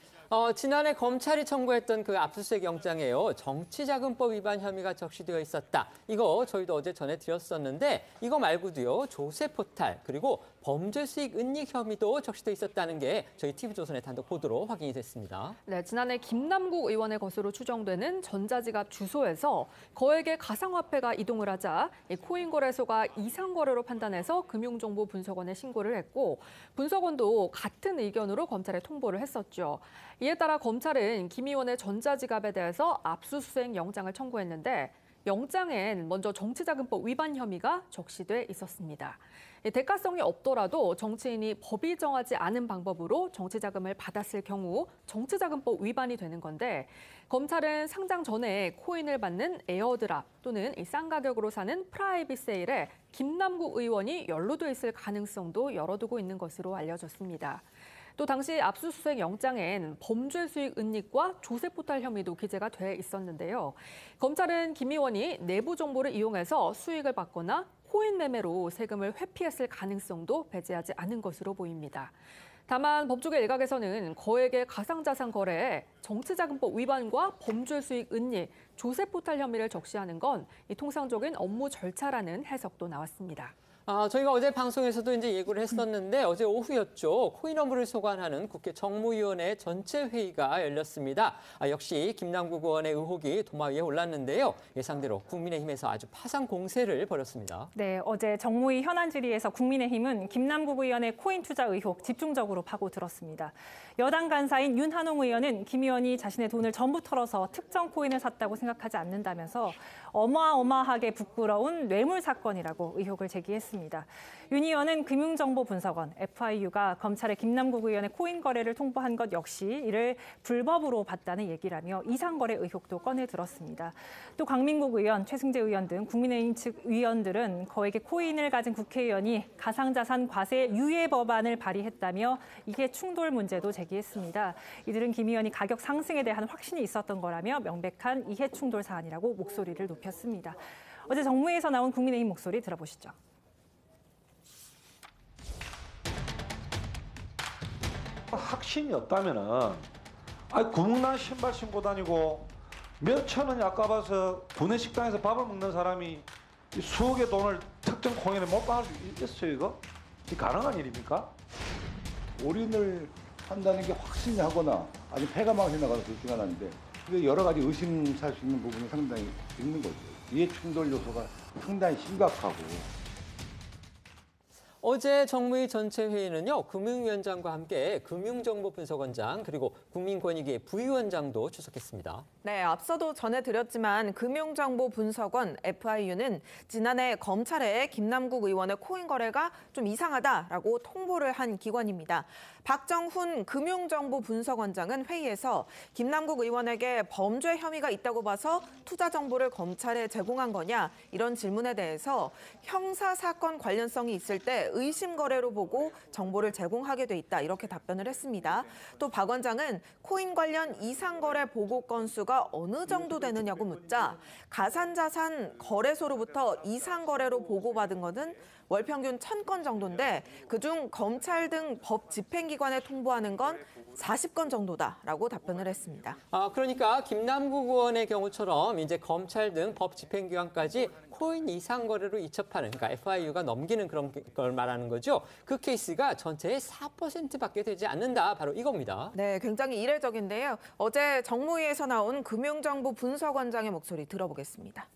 지난해 검찰이 청구했던 그 압수수색 영장에요. 정치자금법 위반 혐의가 적시되어 있었다. 이거 저희도 어제 전해드렸었는데 이거 말고도요. 조세 포탈 그리고 범죄 수익 은닉 혐의도 적시되어 있었다는 게 저희 TV조선의 단독 보도로 확인이 됐습니다. 네, 지난해 김남국 의원의 것으로 추정되는 전자지갑 주소에서 거액의 가상화폐가 이동을 하자 코인 거래소가 이상 거래로 판단해서 금융정보분석원에 신고를 했고 분석원도 같은 의견으로 검찰에 통보를 했었죠. 이에 따라 검찰은 김 의원의 전자지갑에 대해서 압수수색 영장을 청구했는데 영장엔 먼저 정치자금법 위반 혐의가 적시돼 있었습니다. 대가성이 없더라도 정치인이 법이 정하지 않은 방법으로 정치자금을 받았을 경우 정치자금법 위반이 되는 건데 검찰은 상장 전에 코인을 받는 에어드랍 또는 싼 가격으로 사는 프라이빗 세일에 김남국 의원이 연루돼 있을 가능성도 열어두고 있는 것으로 알려졌습니다. 또 당시 압수수색 영장엔 범죄 수익 은닉과 조세 포탈 혐의도 기재가 돼 있었는데요. 검찰은 김 의원이 내부 정보를 이용해서 수익을 받거나 코인 매매로 세금을 회피했을 가능성도 배제하지 않은 것으로 보입니다. 다만 법조계 일각에서는 거액의 가상자산 거래에 정치자금법 위반과 범죄 수익 은닉, 조세 포탈 혐의를 적시하는 건 통상적인 업무 절차라는 해석도 나왔습니다. 저희가 어제 방송에서도 이제 예고를 했었는데 어제 오후였죠. 코인 업무를 소관하는 국회 정무위원회 전체 회의가 열렸습니다. 역시 김남국 의원의 의혹이 도마 위에 올랐는데요. 예상대로 국민의힘에서 아주 파상 공세를 벌였습니다. 네, 어제 정무위 현안 질의에서 국민의힘은 김남국 의원의 코인 투자 의혹 집중적으로 파고들었습니다. 여당 간사인 윤한홍 의원은 김 의원이 자신의 돈을 전부 털어서 특정 코인을 샀다고 생각하지 않는다면서 어마어마하게 부끄러운 뇌물 사건이라고 의혹을 제기했습니다. 윤 의원은 금융정보분석원 FIU가 검찰에 김남국 의원의 코인 거래를 통보한 것 역시 이를 불법으로 봤다는 얘기라며 이상거래 의혹도 꺼내들었습니다. 또 강민국 의원, 최승재 의원 등 국민의힘 측 의원들은 거액의 코인을 가진 국회의원이 가상자산 과세 유예 법안을 발의했다며 이게 충돌 문제도 제기했습니다. 이들은 김 의원이 가격 상승에 대한 확신이 있었던 거라며 명백한 이해 충돌 사안이라고 목소리를 높였습니다. 어제 정무회에서 나온 국민의힘 목소리 들어보시죠. 확신이 없다면은 구멍난 신발 신고 다니고 몇천 원이 아까봐서 구내식당에서 밥을 먹는 사람이 수억의 돈을 특정 코인에 못 받을 수 있겠어요, 이거? 이게 가능한 일입니까? 올인을 한다는 게 확신이 하거나 아니면 패가망신이 나가는 둘 중 하나인데 여러 가지 의심살 수 있는 부분이 상당히 있는 거죠. 이해 충돌 요소가 상당히 심각하고. 어제 정무위 전체 회의는요. 금융위원장과 함께 금융정보분석원장 그리고 국민권익위 부위원장도 출석했습니다. 네, 앞서도 전해드렸지만 금융정보분석원 FIU는 지난해 검찰에 김남국 의원의 코인 거래가 좀 이상하다라고 통보를 한 기관입니다. 박정훈 금융정보분석원장은 회의에서 김남국 의원에게 범죄 혐의가 있다고 봐서 투자 정보를 검찰에 제공한 거냐 이런 질문에 대해서 형사사건 관련성이 있을 때 의심 거래로 보고 정보를 제공하게 돼 있다 이렇게 답변을 했습니다. 또 박 원장은 코인 관련 이상 거래 보고 건수가 어느 정도 되느냐고 묻자 가상자산 거래소로부터 이상 거래로 보고받은 것은 월 평균 1000건 정도인데 그중 검찰 등 법 집행기관에 통보하는 건 40건 정도다라고 답변을 했습니다. 그러니까 김남국 의원의 경우처럼 이제 검찰 등 법 집행기관까지 코인 이상 거래로 이첩하는, 그러니까 FIU가 넘기는 그런 걸 말하는 거죠. 그 케이스가 전체의 4%밖에 되지 않는다. 바로 이겁니다. 네, 굉장히 이례적인데요. 어제 정무위에서 나온 금융정보분석원장의 목소리 들어보겠습니다.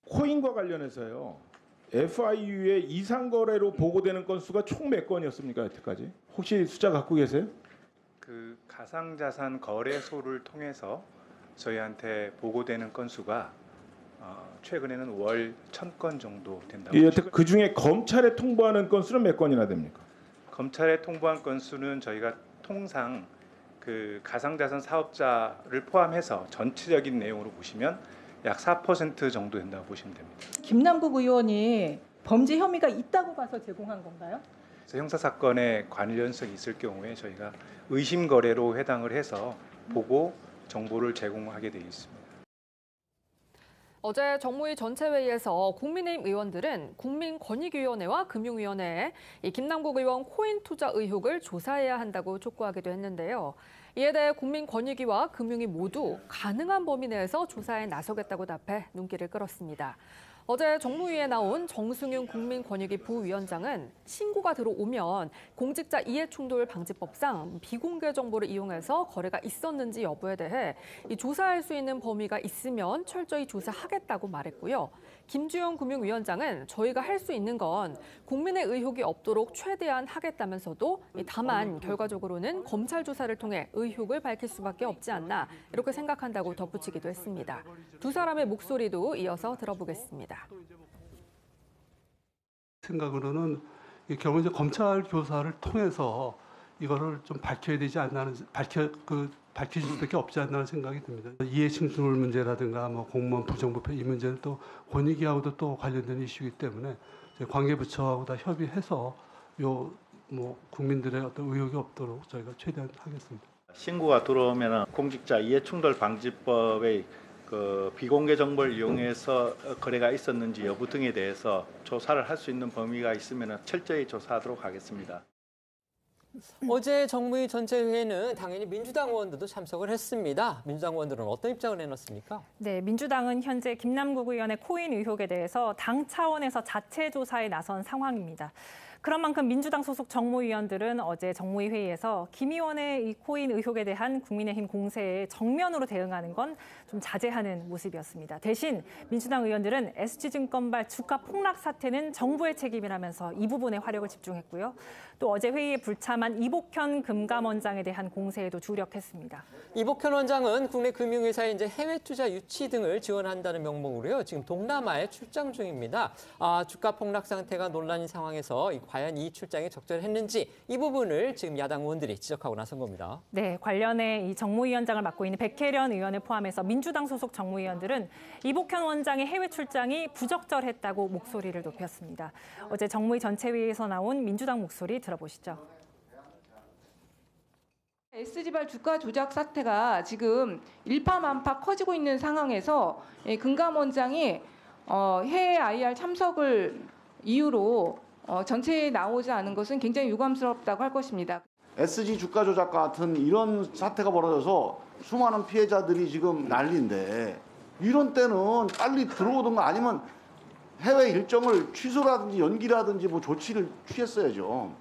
코인과 관련해서요. FIU의 이상 거래로 보고되는 건수가 총 몇 건이었습니까, 여태까지? 혹시 숫자 갖고 계세요? 그 가상자산 거래소를 통해서 저희한테 보고되는 건수가 최근에는 월 1000건 정도 된다고. 예, 그 중에 검찰에 통보하는 건수는 몇 건이나 됩니까? 검찰에 통보한 건수는 저희가 통상 그 가상자산 사업자를 포함해서 전체적인 내용으로 보시면 약 4% 정도 된다고 보시면 됩니다. 김남국 의원이 범죄 혐의가 있다고 봐서 제공한 건가요? 형사 사건에 관련성이 있을 경우에 저희가 의심 거래로 해당을 해서 보고 정보를 제공하게 되어 있습니다. 어제 정무위 전체회의에서 국민의힘 의원들은 국민권익위원회와 금융위원회에 이 김남국 의원 코인 투자 의혹을 조사해야 한다고 촉구하기도 했는데요. 이에 대해 국민권익위와 금융위 모두 가능한 범위 내에서 조사에 나서겠다고 답해 눈길을 끌었습니다. 어제 정무위에 나온 정승윤 국민권익위 부위원장은 신고가 들어오면 공직자 이해충돌 방지법상 비공개 정보를 이용해서 거래가 있었는지 여부에 대해 조사할 수 있는 범위가 있으면 철저히 조사하겠다고 말했고요. 김주영 금융위원장은 저희가 할 수 있는 건 국민의 의혹이 없도록 최대한 하겠다면서도 다만 결과적으로는 검찰 조사를 통해 의혹을 밝힐 수밖에 없지 않나 이렇게 생각한다고 덧붙이기도 했습니다. 두 사람의 목소리도 이어서 들어보겠습니다. 생각으로는 결국 이제 검찰 조사를 통해서 이거를 좀 밝혀야 되지 않나는 밝힐 수밖에 없지 않나는 생각이 듭니다. 이해충돌 문제라든가 뭐 공무원 부정부패 이 문제는 또 권익위하고도 또 관련된 이슈이기 때문에 관계부처하고 다 협의해서 국민들의 어떤 의혹이 없도록 저희가 최대한 하겠습니다. 신고가 들어오면 공직자 이해충돌 방지법의 그 비공개 정보를 이용해서 거래가 있었는지 여부 등에 대해서 조사를 할 수 있는 범위가 있으면 철저히 조사하도록 하겠습니다. 어제 정무위 전체 회의는 당연히 민주당 의원들도 참석을 했습니다. 민주당 의원들은 어떤 입장을 내놨습니까? 네, 민주당은 현재 김남국 의원의 코인 의혹에 대해서 당 차원에서 자체 조사에 나선 상황입니다. 그런 만큼 민주당 소속 정무위원들은 어제 정무위 회의에서 김 의원의 이 코인 의혹에 대한 국민의힘 공세에 정면으로 대응하는 건 좀 자제하는 모습이었습니다. 대신 민주당 의원들은 SG증권발 주가 폭락 사태는 정부의 책임이라면서 이 부분에 화력을 집중했고요. 또 어제 회의에 불참한 이복현 금감원장에 대한 공세에도 주력했습니다. 이복현 원장은 국내 금융회사의 이제 해외 투자 유치 등을 지원한다는 명목으로요. 지금 동남아에 출장 중입니다. 주가 폭락 상태가 논란인 상황에서 과연 이 출장이 적절했는지 이 부분을 지금 야당 의원들이 지적하고 나선 겁니다. 네, 관련해 이 정무위원장을 맡고 있는 백혜련 의원을 포함해서 민주당 소속 정무위원들은 이복현 원장의 해외 출장이 부적절했다고 목소리를 높였습니다. 어제 정무위 전체회의에서 나온 민주당 목소리 들어보시죠. SG발 주가 조작 사태가 지금 일파만파 커지고 있는 상황에서 금감원장이 해외 IR 참석을 이유로 전체에 나오지 않은 것은 굉장히 유감스럽다고 할 것입니다. SG 주가 조작 같은 이런 사태가 벌어져서 수많은 피해자들이 지금 난리인데 이런 때는 빨리 들어오든가 아니면 해외 일정을 취소라든지 연기라든지 뭐 조치를 취했어야죠.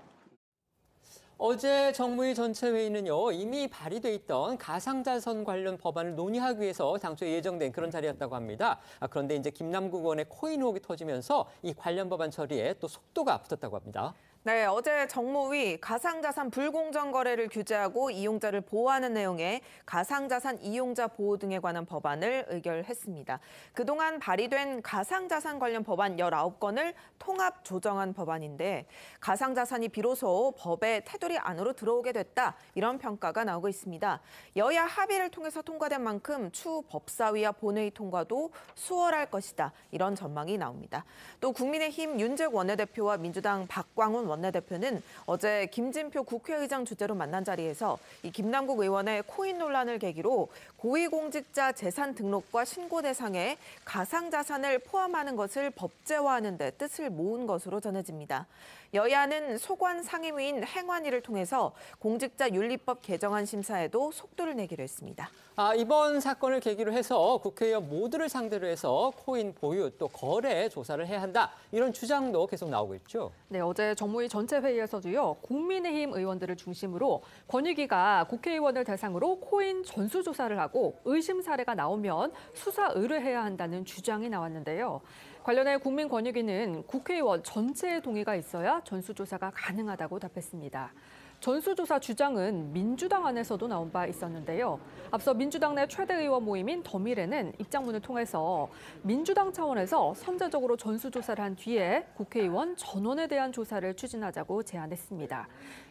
어제 정무위 전체 회의는요, 이미 발의돼 있던 가상자산 관련 법안을 논의하기 위해서 당초에 예정된 그런 자리였다고 합니다. 그런데 이제 김남국 의원의 코인 의혹이 터지면서 이 관련 법안 처리에 또 속도가 붙었다고 합니다. 네, 어제 정무위 가상자산 불공정 거래를 규제하고 이용자를 보호하는 내용의 가상자산 이용자 보호 등에 관한 법안을 의결했습니다. 그동안 발의된 가상자산 관련 법안 19건을 통합 조정한 법안인데 가상자산이 비로소 법의 테두리 안으로 들어오게 됐다, 이런 평가가 나오고 있습니다. 여야 합의를 통해서 통과된 만큼 추후 법사위와 본회의 통과도 수월할 것이다, 이런 전망이 나옵니다. 또 국민의힘 윤재욱 원내대표와 민주당 박광훈 원내대표는 어제 김진표 국회의장 주재로 만난 자리에서 이 김남국 의원의 코인 논란을 계기로 고위공직자 재산 등록과 신고 대상에 가상자산을 포함하는 것을 법제화하는 데 뜻을 모은 것으로 전해집니다. 여야는 소관 상임위인 행안위를 통해서 공직자윤리법 개정안 심사에도 속도를 내기로 했습니다. 이번 사건을 계기로 해서 국회의원 모두를 상대로 해서 코인 보유 또 거래 조사를 해야 한다, 이런 주장도 계속 나오고 있죠. 네, 어제 정무위 전체 회의에서도요, 국민의힘 의원들을 중심으로 권익위가 국회의원을 대상으로 코인 전수조사를 하고 의심 사례가 나오면 수사 의뢰해야 한다는 주장이 나왔는데요. 관련해 국민권익위는 국회의원 전체의 동의가 있어야 전수조사가 가능하다고 답했습니다. 전수조사 주장은 민주당 안에서도 나온 바 있었는데요. 앞서 민주당 내 최대 의원 모임인 더미래는 입장문을 통해서 민주당 차원에서 선제적으로 전수조사를 한 뒤에 국회의원 전원에 대한 조사를 추진하자고 제안했습니다.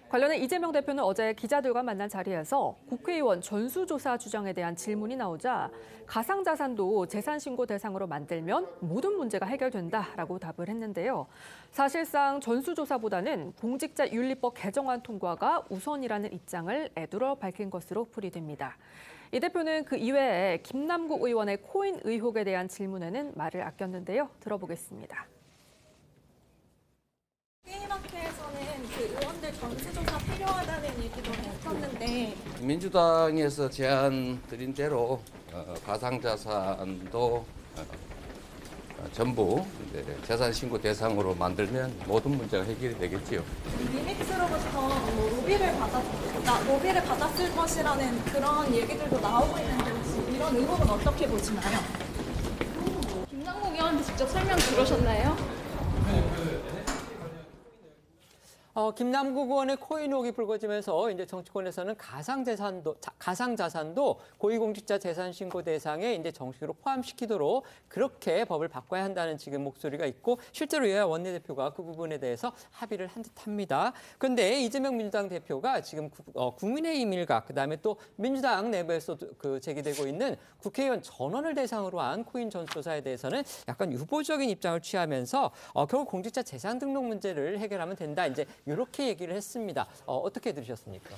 관련해 이재명 대표는 어제 기자들과 만난 자리에서 국회의원 전수조사 주장에 대한 질문이 나오자 가상자산도 재산신고 대상으로 만들면 모든 문제가 해결된다라고 답을 했는데요. 사실상 전수조사보다는 공직자윤리법 개정안 통과가 우선이라는 입장을 애들어 밝힌 것으로 풀이됩니다. 이 대표는 그 이외에 김남국 의원의 코인 의혹에 대한 질문에는 말을 아꼈는데요. 들어보겠습니다. 게임학회에서는 그 의원들 전수조사 필요하다는 얘기도 했었는데 민주당에서 제안 드린 대로 가상자산도 전부 재산 신고 대상으로 만들면 모든 문제가 해결이 되겠지요. 위믹스로부터 로비를 받았을 것이라는 그런 얘기들도 나오고 있는데 혹시 이런 의혹은 어떻게 보시나요? 김남국 의원한테 직접 설명 들으셨나요? 김남국 의원의 코인 의혹이 불거지면서 이제 정치권에서는 가상자산도 고위공직자 재산신고 대상에 이제 정식으로 포함시키도록 그렇게 법을 바꿔야 한다는 지금 목소리가 있고 실제로 여야 원내대표가 그 부분에 대해서 합의를 한 듯합니다. 그런데 이재명 민주당 대표가 지금 국민의힘 일각 그다음에 또 민주당 내부에서 그 제기되고 있는 국회의원 전원을 대상으로 한 코인 전수조사에 대해서는 약간 유보적인 입장을 취하면서 결국 공직자 재산 등록 문제를 해결하면 된다. 이제 이렇게 얘기를 했습니다. 어떻게 들으셨습니까?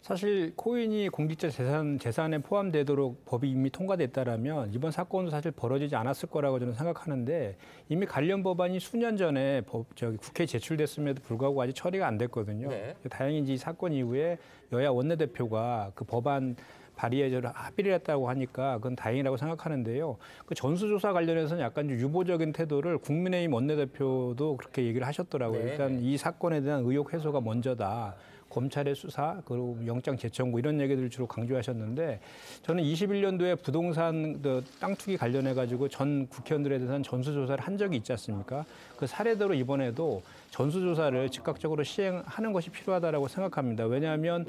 사실 코인이 공직자 재산에 포함되도록 법이 이미 통과됐다라면 이번 사건도 사실 벌어지지 않았을 거라고 저는 생각하는데 이미 관련 법안이 수년 전에 국회에 제출됐음에도 불구하고 아직 처리가 안 됐거든요. 네. 다행히 이 사건 이후에 여야 원내대표가 그 법안 발의에 합의를 했다고 하니까 그건 다행이라고 생각하는데요. 그 전수조사 관련해서는 약간 유보적인 태도를 국민의힘 원내대표도 그렇게 얘기를 하셨더라고요. 네. 일단 이 사건에 대한 의혹 해소가 먼저다. 검찰의 수사, 그리고 영장 재청구 이런 얘기들을 주로 강조하셨는데 저는 21년도에 부동산 땅 투기 관련해가지고 전 국회의원들에 대한 전수조사를 한 적이 있지 않습니까? 그 사례대로 이번에도 전수조사를 즉각적으로 시행하는 것이 필요하다고 생각합니다. 왜냐하면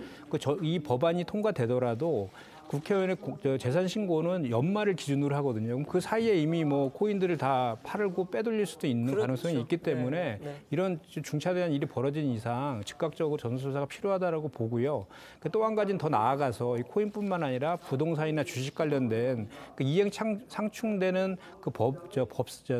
이 법안이 통과되더라도 국회의원의 재산 신고는 연말을 기준으로 하거든요. 그럼 그 사이에 이미 뭐 코인들을 다 팔고 빼돌릴 수도 있는 그렇죠. 가능성이 있기 때문에 이런 중차대한 일이 벌어진 이상 즉각적으로 전수조사가 필요하다고 보고요. 또 한 가지는 더 나아가서 이 코인뿐만 아니라 부동산이나 주식 관련된 그 이행 상충되는 그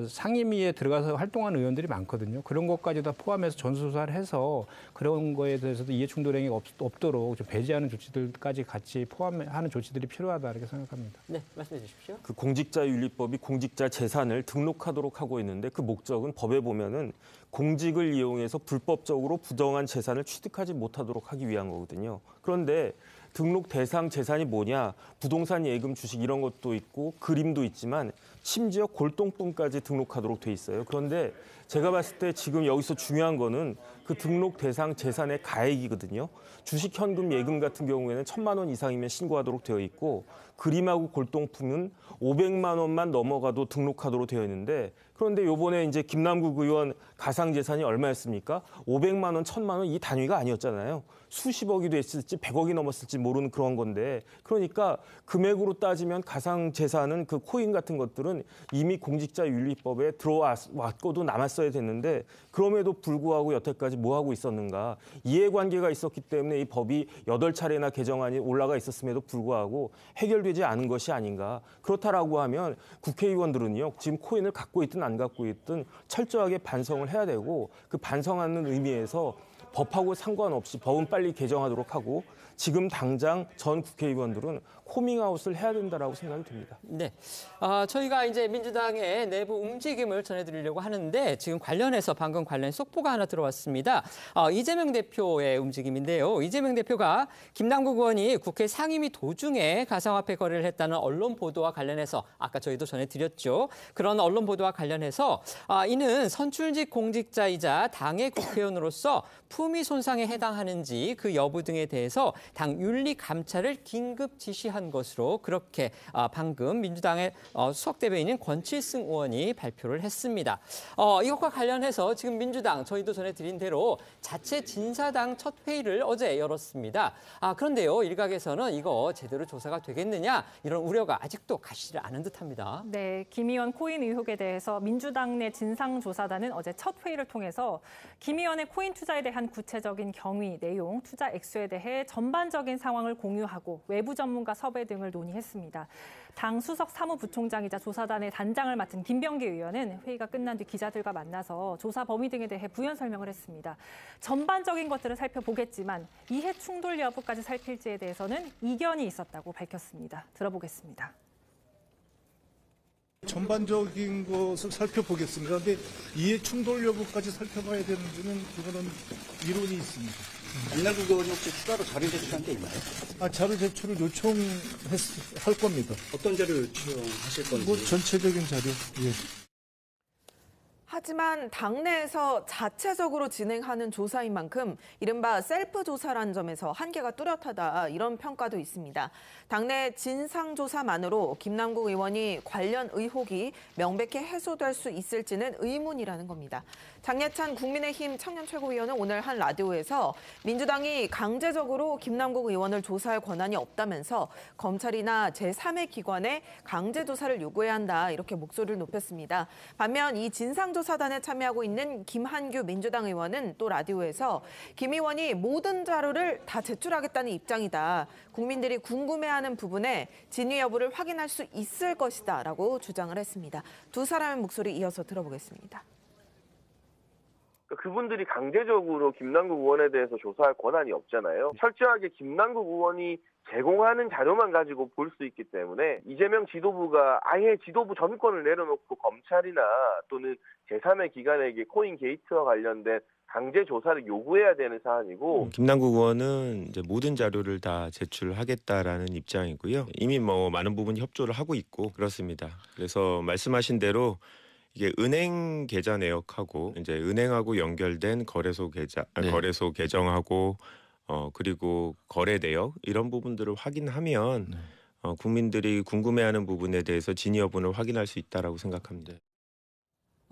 상임위에 들어가서 활동하는 의원들이 많거든요. 그런 것까지 다 포함해서 전수조사를 해서 그런 거에 대해서도 이해충돌행위 없도록 좀 배제하는 조치들까지 같이 포함하는 조치들이 필요하다 이렇게 생각합니다. 네, 말씀해 주십시오. 그 공직자윤리법이 공직자 재산을 등록하도록 하고 있는데 그 목적은 법에 보면은 공직을 이용해서 불법적으로 부정한 재산을 취득하지 못하도록 하기 위한 거거든요. 그런데 등록 대상 재산이 뭐냐? 부동산, 예금, 주식 이런 것도 있고 그림도 있지만 심지어 골동품까지 등록하도록 돼 있어요. 그런데 제가 봤을 때 지금 여기서 중요한 거는 그 등록 대상 재산의 가액이거든요. 주식, 현금, 예금 같은 경우에는 1,000만 원 이상이면 신고하도록 되어 있고 그림하고 골동품은 500만 원만 넘어가도 등록하도록 되어 있는데 그런데 요번에 이제 김남국 의원 가상재산이 얼마였습니까? 500만 원, 1,000만 원 이 단위가 아니었잖아요. 수십억이 됐을지 100억이 넘었을지 모르는 그런 건데 그러니까 금액으로 따지면 가상재산은 그 코인 같은 것들은 이미 공직자윤리법에 들어왔고도 남았어야 됐는데 그럼에도 불구하고 여태까지 뭐 하고 있었는가. 이해관계가 있었기 때문에 이 법이 8차례나 개정안이 올라가 있었음에도 불구하고 해결되지 않은 것이 아닌가. 그렇다라고 하면 국회의원들은요. 지금 코인을 갖고 있든 안 갖고 있든 철저하게 반성을 해야 되고 그 반성하는 의미에서 법하고 상관없이 법은 빨리 개정하도록 하고 지금 당장 전 국회의원들은 코밍아웃을 해야 된다라고 생각이 듭니다. 네, 저희가 이제 민주당의 내부 움직임을 전해드리려고 하는데 지금 관련해서 방금 관련 속보가 하나 들어왔습니다. 이재명 대표의 움직임인데요. 이재명 대표가 김남국 의원이 국회 상임위 도중에 가상화폐 거래를 했다는 언론 보도와 관련해서 아까 저희도 전해드렸죠. 그런 언론 보도와 관련해서 이는 선출직 공직자이자 당의 국회의원으로서 품위 손상에 해당하는지 그 여부 등에 대해서 당 윤리 감찰을 긴급 지시한 것으로 그렇게 방금 민주당의 수석 대변인인 권칠승 의원이 발표를 했습니다. 이거 이것과 관련해서 지금 민주당 저희도 전해드린 대로 자체 진사당 첫 회의를 어제 열었습니다. 그런데요, 일각에서는 이거 제대로 조사가 되겠느냐 이런 우려가 아직도 가시질 않은 듯합니다. 네, 김 의원 코인 의혹에 대해서 민주당 내 진상조사단은 어제 첫 회의를 통해서 김 의원의 코인 투자에 대한 구체적인 경위, 내용, 투자 액수에 대해 전반적인 상황을 공유하고 외부 전문가 섭외 등을 논의했습니다. 당 수석 사무부총장이자 조사단의 단장을 맡은 김병기 의원은 회의가 끝난 뒤 기자들과 만나서 조사 범위 등에 대해 부연 설명을 했습니다. 전반적인 것들을 살펴보겠지만 이해 충돌 여부까지 살필지에 대해서는 이견이 있었다고 밝혔습니다. 들어보겠습니다. 전반적인 것을 살펴보겠습니다. 그런데 이해 충돌 여부까지 살펴봐야 되는지는 그거는 이론이 있습니다. 김남국 의원이 혹시 추가로 자료 제출한 게 있나요? 자료 제출을 요청할 겁니다. 어떤 자료를 요청하실 건지? 뭐 전체적인 자료. 예. 하지만 당내에서 자체적으로 진행하는 조사인 만큼 이른바 셀프 조사라는 점에서 한계가 뚜렷하다 이런 평가도 있습니다. 당내 진상조사만으로 김남국 의원이 관련 의혹이 명백히 해소될 수 있을지는 의문이라는 겁니다. 장예찬 국민의힘 청년 최고위원은 오늘 한 라디오에서 민주당이 강제적으로 김남국 의원을 조사할 권한이 없다면서 검찰이나 제3의 기관에 강제 조사를 요구해야 한다 이렇게 목소리를 높였습니다. 반면 이 진상조사단에 참여하고 있는 김한규 민주당 의원은 또 라디오에서 김 의원이 모든 자료를 다 제출하겠다는 입장이다. 국민들이 궁금해하는 부분에 진위 여부를 확인할 수 있을 것이다라고 주장을 했습니다. 두 사람의 목소리 이어서 들어보겠습니다. 그분들이 강제적으로 김남국 의원에 대해서 조사할 권한이 없잖아요. 철저하게 김남국 의원이 제공하는 자료만 가지고 볼 수 있기 때문에 이재명 지도부가 아예 지도부 전권을 내려놓고 검찰이나 또는 제3의 기관에게 코인 게이트와 관련된 강제 조사를 요구해야 되는 사안이고 김남국 의원은 이제 모든 자료를 다 제출하겠다라는 입장이고요. 이미 많은 부분 협조를 하고 있고 그렇습니다. 그래서 말씀하신 대로 이게 은행 계좌 내역하고 이제 은행하고 연결된 거래소 계좌, 거래소 계정하고 그리고 거래 내역 이런 부분들을 확인하면 국민들이 궁금해하는 부분에 대해서 진위 여부를 확인할 수 있다라고 생각합니다.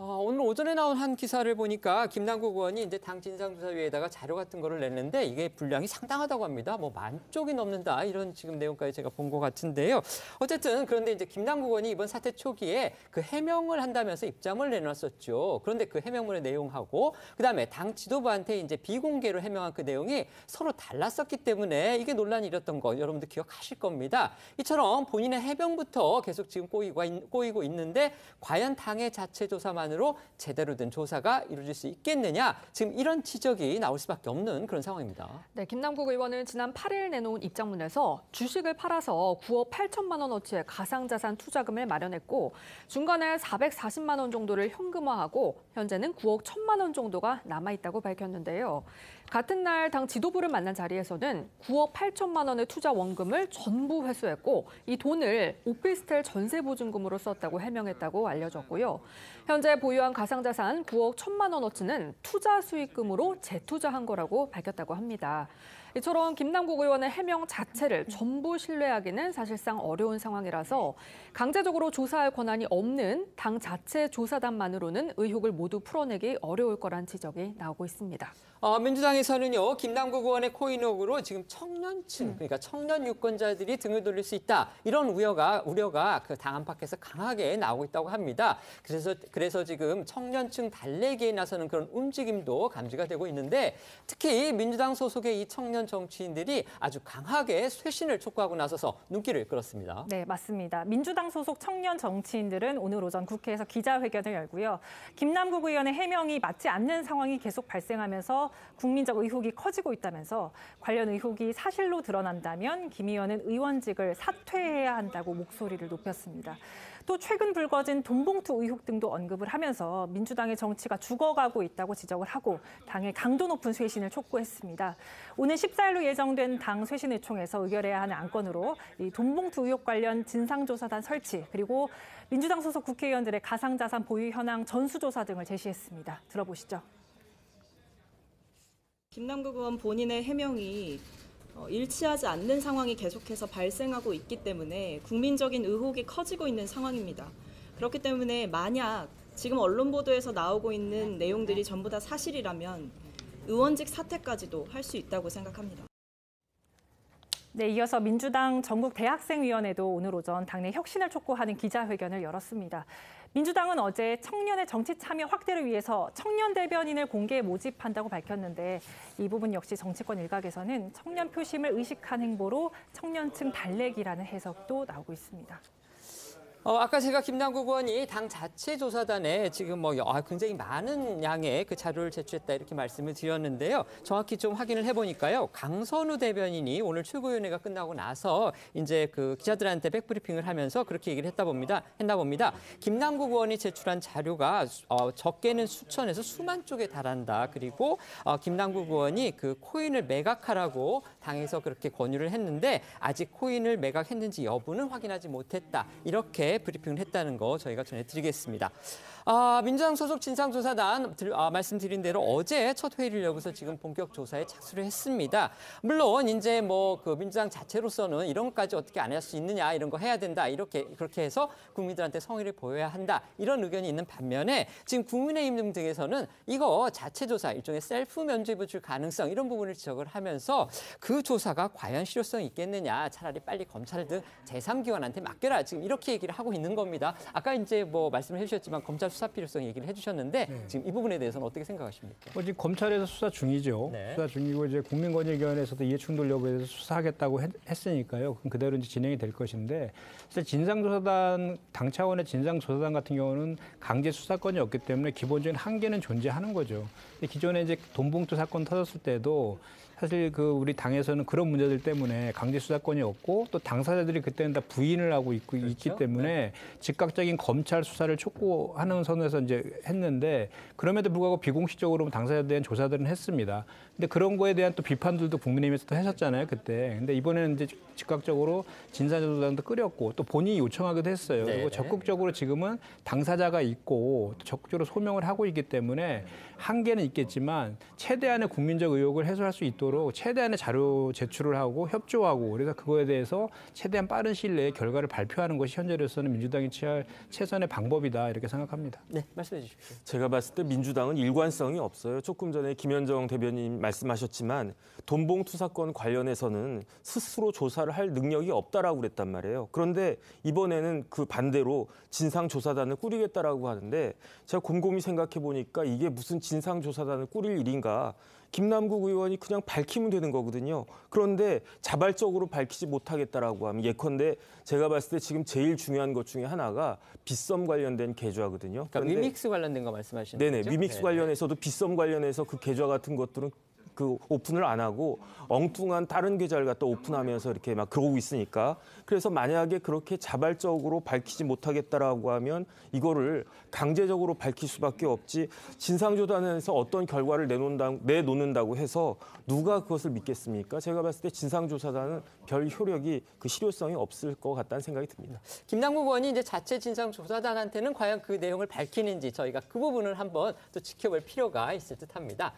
오늘 오전에 나온 한 기사를 보니까 김남국 의원이 이제 당 진상조사위에다가 자료 같은 거를 냈는데 이게 분량이 상당하다고 합니다. 10,000쪽이 넘는다 이런 지금 내용까지 제가 본 것 같은데요. 어쨌든 그런데 이제 김남국 의원이 이번 사태 초기에 그 해명을 한다면서 입장을 내놨었죠. 그런데 그 해명문의 내용하고 그다음에 당 지도부한테 이제 비공개로 해명한 그 내용이 서로 달랐었기 때문에 이게 논란이 일었던 거 여러분들 기억하실 겁니다. 이처럼 본인의 해명부터 계속 지금 꼬이고 있는데 과연 당의 자체 조사만 으로 제대로 된 조사가 이루어질 수 있겠느냐 지금 이런 지적이 나올 수밖에 없는 그런 상황입니다. 네, 김남국 의원은 지난 8일 내놓은 입장문에서 주식을 팔아서 9억 8천만 원어치의 가상자산 투자금을 마련했고 중간에 440만 원 정도를 현금화하고 현재는 9억 1천만 원 정도가 남아있다고 밝혔는데요. 같은 날 당 지도부를 만난 자리에서는 9억 8천만 원의 투자 원금을 전부 회수했고 이 돈을 오피스텔 전세 보증금으로 썼다고 해명했다고 알려졌고요. 현재 보유한 가상자산 9억 1천만 원어치는 투자 수익금으로 재투자한 거라고 밝혔다고 합니다. 이처럼 김남국 의원의 해명 자체를 전부 신뢰하기는 사실상 어려운 상황이라서 강제적으로 조사할 권한이 없는 당 자체 조사단만으로는 의혹을 모두 풀어내기 어려울 거란 지적이 나오고 있습니다. 민주당에서는요, 김남국 의원의 코인 의혹으로 지금 청년층, 그러니까 청년 유권자들이 등을 돌릴 수 있다. 이런 우려가 그 당 안팎에서 강하게 나오고 있다고 합니다. 그래서 지금 청년층 달래기에 나서는 그런 움직임도 감지가 되고 있는데 특히 민주당 소속의 이 청년 정치인들이 아주 강하게 쇄신을 촉구하고 나서서 눈길을 끌었습니다. 네, 맞습니다. 민주당 소속 청년 정치인들은 오늘 오전 국회에서 기자회견을 열고요. 김남국 의원의 해명이 맞지 않는 상황이 계속 발생하면서 국민적 의혹이 커지고 있다면서 관련 의혹이 사실로 드러난다면 김 의원은 의원직을 사퇴해야 한다고 목소리를 높였습니다. 또 최근 불거진 돈봉투 의혹 등도 언급을 하면서 민주당의 정치가 죽어가고 있다고 지적을 하고 당의 강도 높은 쇄신을 촉구했습니다. 오늘 14일로 예정된 당 쇄신의총에서 의결해야 하는 안건으로 이 돈봉투 의혹 관련 진상조사단 설치 그리고 민주당 소속 국회의원들의 가상자산 보유 현황 전수조사 등을 제시했습니다. 들어보시죠. 김남국 의원 본인의 해명이 일치하지 않는 상황이 계속해서 발생하고 있기 때문에 국민적인 의혹이 커지고 있는 상황입니다. 그렇기 때문에 만약 지금 언론 보도에서 나오고 있는 내용들이 전부 다 사실이라면 의원직 사퇴까지도 할 수 있다고 생각합니다. 네, 이어서 민주당 전국대학생위원회도 오늘 오전 당내 혁신을 촉구하는 기자회견을 열었습니다. 민주당은 어제 청년의 정치 참여 확대를 위해서 청년 대변인을 공개 모집한다고 밝혔는데 이 부분 역시 정치권 일각에서는 청년 표심을 의식한 행보로 청년층 달래기라는 해석도 나오고 있습니다. 아까 제가 김남국 의원이 당 자체 조사단에 지금 굉장히 많은 양의 그 자료를 제출했다 이렇게 말씀을 드렸는데요. 정확히 좀 확인을 해보니까요. 강선우 대변인이 오늘 최고위원회가 끝나고 나서 이제 그 기자들한테 백브리핑을 하면서 그렇게 얘기를 했나 봅니다. 김남국 의원이 제출한 자료가 적게는 수천에서 수만 쪽에 달한다. 그리고 김남국 의원이 그 코인을 매각하라고 당에서 그렇게 권유를 했는데 아직 코인을 매각했는지 여부는 확인하지 못했다. 이렇게 브리핑을 했다는 거 저희가 전해드리겠습니다. 민주당 소속 진상조사단 말씀드린 대로 어제 첫 회의를 열고서 지금 본격 조사에 착수를 했습니다. 물론 이제 그 민주당 자체로서는 이런 것까지 어떻게 안 할 수 있느냐 이런 거 해야 된다 그렇게 해서 국민들한테 성의를 보여야 한다 이런 의견이 있는 반면에 지금 국민의힘 등에서는 이거 자체 조사 일종의 셀프 면죄부 줄 가능성 이런 부분을 지적을 하면서 그 조사가 과연 실효성이 있겠느냐 차라리 빨리 검찰 등 제3기관한테 맡겨라 지금 이렇게 얘기를 하고 있는 겁니다. 아까 이제 말씀을 해주셨지만 검찰 수사 필요성 얘기를 해주셨는데 지금 이 부분에 대해서는 어떻게 생각하십니까? 지금 검찰에서 수사 중이죠. 네. 수사 중이고 이제 국민권익위원회에서도 이해충돌 여부에 대해서 수사하겠다고 했으니까요. 그럼 그대로 이제 진행이 될 것인데 사실 진상조사단 당 차원의 진상조사단 같은 경우는 강제 수사권이 없기 때문에 기본적인 한계는 존재하는 거죠. 기존에 이제 돈봉투 사건 터졌을 때도 사실 우리 당에서는 그런 문제들 때문에 강제 수사권이 없고 또 당사자들이 그때는 다 부인을 하고 있기 때문에 즉각적인 검찰 수사를 촉구하는 선에서 이제 했는데 그럼에도 불구하고 비공식적으로 당사자에 대한 조사들은 했습니다. 근데 그런 거에 대한 또 비판들도 국민의힘에서도 하셨잖아요, 그때. 근데 이번에는 이제 즉각적으로 진상조사단도 끓였고 또 본인이 요청하기도 했어요. 그리고 적극적으로 지금은 당사자가 있고 또 적극적으로 소명을 하고 있기 때문에 한계는 있겠지만 최대한의 국민적 의혹을 해소할 수 있도록 최대한의 자료 제출을 하고 협조하고 그래서 그거에 대해서 최대한 빠른 시일 내에 결과를 발표하는 것이 현재로서는 민주당이 취할 최선의 방법이다 이렇게 생각합니다. 네, 말씀해 주십시오. 제가 봤을 때 민주당은 일관성이 없어요. 조금 전에 김현정 대변인 말씀하셨지만 돈봉투 사건 관련해서는 스스로 조사를 할 능력이 없다라고 그랬단 말이에요. 그런데 이번에는 그 반대로 진상조사단을 꾸리겠다라고 하는데 제가 곰곰이 생각해 보니까 이게 무슨 진상조사단을 꾸릴 일인가. 김남국 의원이 그냥 밝히면 되는 거거든요. 그런데 자발적으로 밝히지 못하겠다라고 하면 예컨대 제가 봤을 때 지금 제일 중요한 것 중에 하나가 빗썸 관련된 계좌거든요. 그러니까 위믹스 관련된 거 말씀하시는 거죠? 네네. 위믹스 관련해서도 빗썸 관련해서 그 계좌 같은 것들은 오픈을 안 하고 엉뚱한 다른 계좌를 갖다 오픈하면서 이렇게 막 그러고 있으니까 그래서 만약에 그렇게 자발적으로 밝히지 못하겠다라고 하면 이거를 강제적으로 밝힐 수밖에 없지 진상조사단에서 어떤 결과를 내놓는다고 해서 누가 그것을 믿겠습니까? 제가 봤을 때 진상조사단은 별 효력이 실효성이 없을 것 같다는 생각이 듭니다. 김남국 의원이 이제 자체 진상조사단한테는 과연 그 내용을 밝히는지 저희가 그 부분을 한번 또 지켜볼 필요가 있을 듯합니다.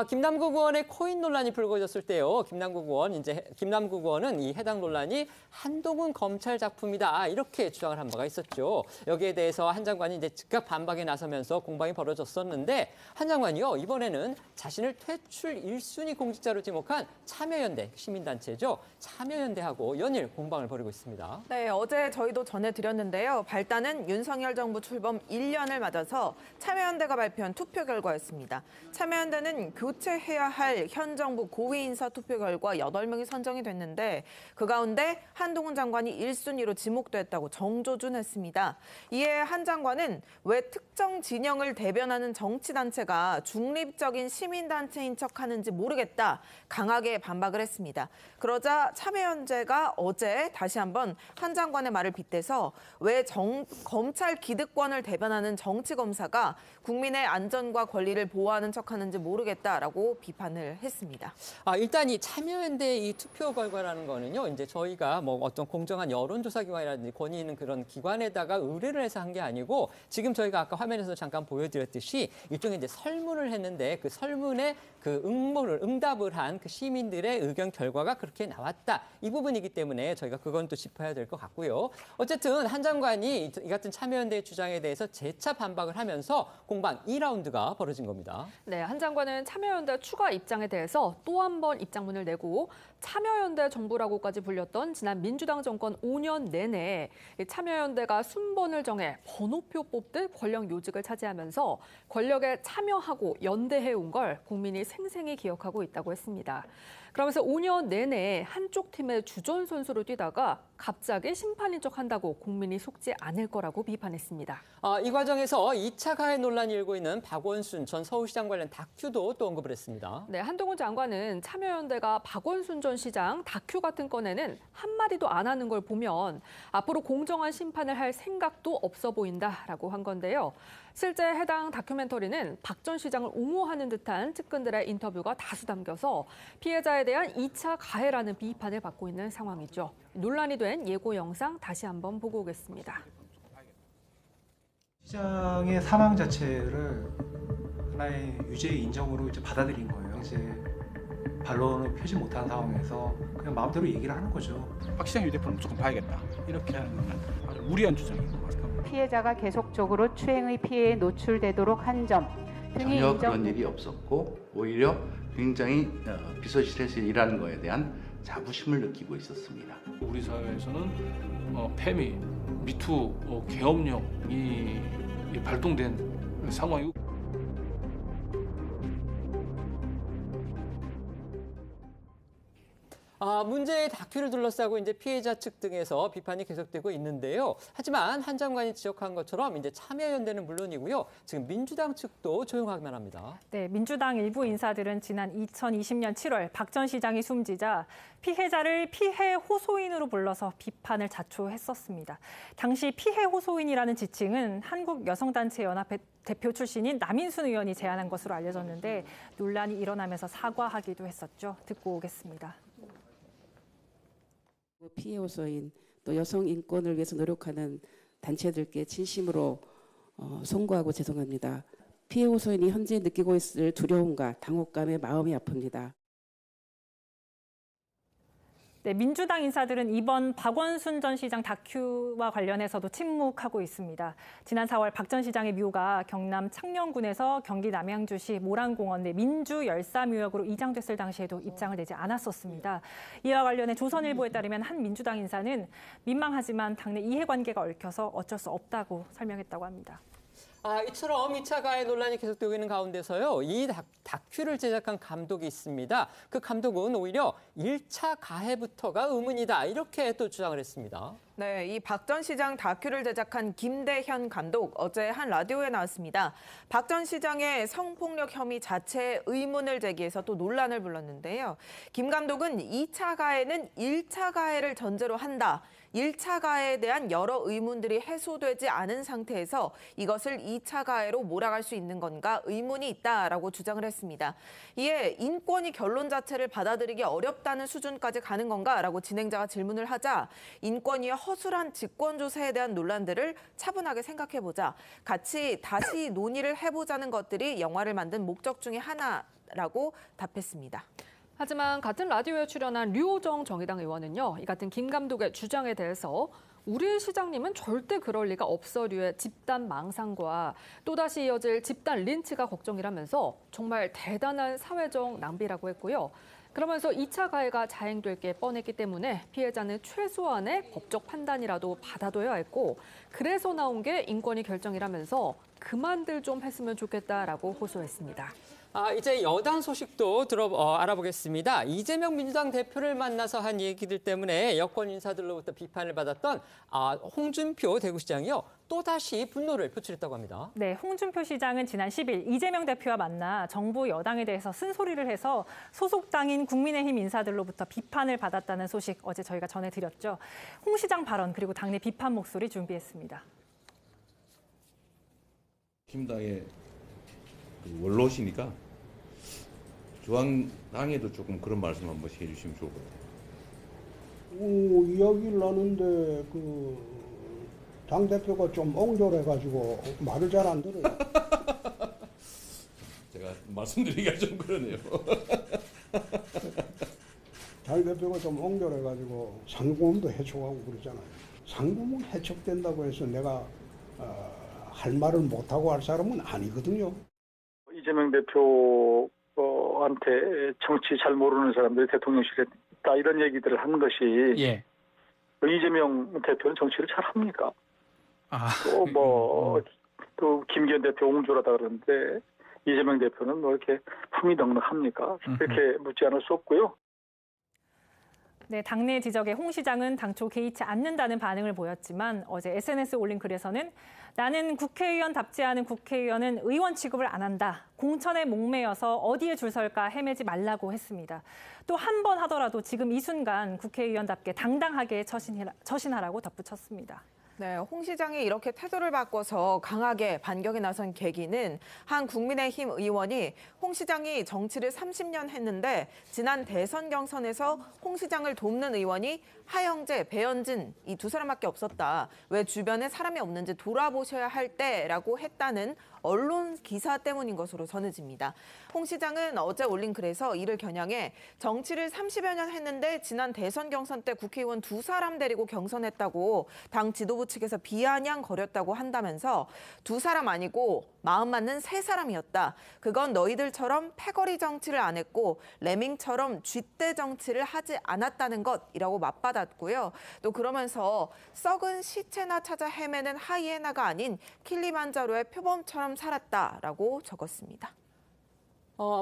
김남국 의원의 코인 논란이 불거졌을 때요. 김남국 의원은 이 해당 논란이 한동훈 검찰 작품이다 이렇게 주장을 한 바가 있었죠. 여기에 대해서 한 장관이 이제 즉각 반박에 나서면서 공방이 벌어졌었는데 한 장관이요 이번에는 자신을 퇴출 1순위 공직자로 지목한 참여연대 시민단체죠. 참여연대하고 연일 공방을 벌이고 있습니다. 네, 어제 저희도 전해드렸는데요. 발단은 윤석열 정부 출범 1년을 맞아서 참여연대가 발표한 투표 결과였습니다. 참여연대는 교체해야 할 현 정부 고위 인사 투표 결과 8명이 선정이 됐는데 그 가운데 한동훈 장관이 1순위로 지목됐다고 정조준했습니다. 이에 한 장관은 왜 특정 진영을 대변하는 정치단체가 중립적인 시민단체인 척하는지 모르겠다 강하게 반박을 했습니다. 그러자 참여연대가 어제 다시 한번 한 장관의 말을 빗대서 왜 검찰 기득권을 대변하는 정치검사가 국민의 안전과 권리를 보호하는 척하는지 모르겠다라고 비판했습니다. 비판을 했습니다. 일단 이 참여연대 이 투표 결과라는 거는요, 이제 저희가 뭐 어떤 공정한 여론조사 기관이라든지 권위 있는 그런 기관에다가 의뢰를 해서 한 게 아니고 지금 저희가 아까 화면에서 잠깐 보여드렸듯이 일종의 이제 설문을 했는데 그 설문에 그 응답을 한 그 시민들의 의견 결과가 그렇게 나왔다. 이 부분이기 때문에 저희가 그건 또 짚어야 될 것 같고요. 어쨌든 한 장관이 이 같은 참여연대의 주장에 대해서 재차 반박을 하면서 공방 2라운드가 벌어진 겁니다. 네, 한 장관은 참여연대 추가 입장에 대해서 또 한 번 입장문을 내고 참여연대 정부라고까지 불렸던 지난 민주당 정권 5년 내내 참여연대가 순번을 정해 번호표 뽑듯 권력 요직을 차지하면서 권력에 참여하고 연대해온 걸 국민이 생생히 기억하고 있다고 했습니다. 그러면서 5년 내내 한쪽 팀의 주전 선수로 뛰다가 갑자기 심판인 척한다고 국민이 속지 않을 거라고 비판했습니다. 이 과정에서 2차 가해 논란이 일고 있는 박원순 전 서울시장 관련 다큐도 또 언급을 했습니다. 네, 한동훈 장관은 참여연대가 박원순 전 시장 다큐 같은 건에는 한마디도 안 하는 걸 보면 앞으로 공정한 심판을 할 생각도 없어 보인다라고 한 건데요. 실제 해당 다큐멘터리는 박 전 시장을 옹호하는 듯한 측근들의 인터뷰가 다수 담겨서 피해자에 대한 2차 가해라는 비판을 받고 있는 상황이죠. 논란이 된 예고 영상 다시 한번 보고 오겠습니다. 시장의 사망 자체를 하나의 유죄의 인정으로 이제 받아들인 거예요. 이제 반론을 펴지 못한 상황에서 그냥 마음대로 얘기를 하는 거죠. 박 시장 휴대폰을 무조건 봐야겠다. 이렇게 하는 건 아주 무리한 주장인 것 같습니다. 피해자가 계속적으로 추행의 피해에 노출되도록 한 점 등이 전혀 그런 일이 없었고 오히려 굉장히 비서실에서 일하는 거에 대한 자부심을 느끼고 있었습니다. 우리 사회에서는 페미, 미투, 계엄령이 발동된 상황이고 문제의 다큐를 둘러싸고 이제 피해자 측 등에서 비판이 계속되고 있는데요. 하지만 한 장관이 지적한 것처럼 이제 참여연대는 물론이고요. 지금 민주당 측도 조용하기만 합니다. 네, 민주당 일부 인사들은 지난 2020년 7월 박 전 시장이 숨지자 피해자를 피해 호소인으로 불러서 비판을 자초했었습니다. 당시 피해 호소인이라는 지칭은 한국여성단체연합회 대표 출신인 남인순 의원이 제안한 것으로 알려졌는데 논란이 일어나면서 사과하기도 했었죠. 듣고 오겠습니다. 피해 호소인 또 여성 인권을 위해서 노력하는 단체들께 진심으로 송구하고 죄송합니다. 피해 호소인이 현재 느끼고 있을 두려움과 당혹감에 마음이 아픕니다. 네, 민주당 인사들은 이번 박원순 전 시장 다큐와 관련해서도 침묵하고 있습니다. 지난 4월 박 전 시장의 묘가 경남 창녕군에서 경기 남양주시 모란공원 내 민주열사묘역으로 이장됐을 당시에도 입장을 내지 않았었습니다. 이와 관련해 조선일보에 따르면 한 민주당 인사는 민망하지만 당내 이해관계가 얽혀서 어쩔 수 없다고 설명했다고 합니다. 이처럼 2차 가해 논란이 계속되고 있는 가운데서요. 이 다큐를 제작한 감독이 있습니다. 그 감독은 오히려 1차 가해부터가 의문이다. 이렇게 또 주장을 했습니다. 네, 이 박 전 시장 다큐를 제작한 김대현 감독 어제 한 라디오에 나왔습니다. 박 전 시장의 성폭력 혐의 자체에 의문을 제기해서 또 논란을 불렀는데요. 김 감독은 2차 가해는 1차 가해를 전제로 한다. 1차 가해에 대한 여러 의문들이 해소되지 않은 상태에서 이것을 2차 가해로 몰아갈 수 있는 건가 의문이 있다라고 주장을 했습니다. 이에 인권위 결론 자체를 받아들이기 어렵다는 수준까지 가는 건가라고 진행자가 질문을 하자 인권위의 허술한 직권조사에 대한 논란들을 차분하게 생각해보자. 같이 다시 논의를 해보자는 것들이 영화를 만든 목적 중에 하나라고 답했습니다. 하지만 같은 라디오에 출연한 류호정 정의당 의원은요. 이 같은 김 감독의 주장에 대해서 우리 시장님은 절대 그럴 리가 없어류의 집단 망상과 또다시 이어질 집단 린치가 걱정이라면서 정말 대단한 사회적 낭비라고 했고요. 그러면서 2차 가해가 자행될 게 뻔했기 때문에 피해자는 최소한의 법적 판단이라도 받아둬야 했고 그래서 나온 게 인권위 결정이라면서 그만들 좀 했으면 좋겠다라고 호소했습니다. 이제 여당 소식도 알아보겠습니다. 이재명 민주당 대표를 만나서 한 얘기들 때문에 여권 인사들로부터 비판을 받았던 홍준표 대구시장이요. 또다시 분노를 표출했다고 합니다. 네, 홍준표 시장은 지난 10일 이재명 대표와 만나 정부 여당에 대해서 쓴소리를 해서 소속 당인 국민의힘 인사들로부터 비판을 받았다는 소식 어제 저희가 전해드렸죠. 홍 시장 발언 그리고 당내 비판 목소리 준비했습니다. 팀당의 원로시니까 중앙당에도 조금 그런 말씀 한 번씩 해주시면 좋을 것 같아요. 이야기를 하는데 당 대표가 좀 옹졸해가지고 말을 잘 안 들어요. 제가 말씀드리기가 좀 그러네요. 당 대표가 좀 옹졸해가지고 상고문도 해촉하고 그러잖아요. 상고문 해촉된다고 해서 내가 할 말을 못하고 할 사람은 아니거든요. 이재명 대표한테 정치 잘 모르는 사람들이 대통령실에 있다 이런 얘기들을 한 것이 예. 이재명 대표는 정치를 잘 합니까? 또 김기현 대표 옹졸하다 그러는데 이재명 대표는 뭐 이렇게 품이 넉넉합니까? 이렇게 묻지 않을 수 없고요. 네, 당내 지적에 홍 시장은 당초 개의치 않는다는 반응을 보였지만 어제 SNS에 올린 글에서는 나는 국회의원답지 않은 국회의원은 의원 취급을 안 한다. 공천에 목매여서 어디에 줄 설까 헤매지 말라고 했습니다. 또 한 번 하더라도 지금 이 순간 국회의원답게 당당하게 처신하라고 덧붙였습니다. 네, 홍 시장이 이렇게 태도를 바꿔서 강하게 반격에 나선 계기는 한 국민의힘 의원이 홍 시장이 정치를 30년 했는데 지난 대선 경선에서 홍 시장을 돕는 의원이 하영재, 배현진 이 두 사람밖에 없었다. 왜 주변에 사람이 없는지 돌아보셔야 할 때라고 했다는 언론 기사 때문인 것으로 전해집니다. 홍 시장은 어제 올린 글에서 이를 겨냥해 정치를 30여 년 했는데 지난 대선 경선 때 국회의원 2사람 데리고 경선했다고 당 지도부 측에서 비아냥거렸다고 한다면서 2사람 아니고 마음 맞는 3사람이었다. 그건 너희들처럼 패거리 정치를 안 했고 레밍처럼 쥐떼 정치를 하지 않았다는 것이라고 맞받았고요. 또 그러면서 썩은 시체나 찾아 헤매는 하이에나가 아닌 킬리만자로의 표범처럼 살았다라고 적었습니다.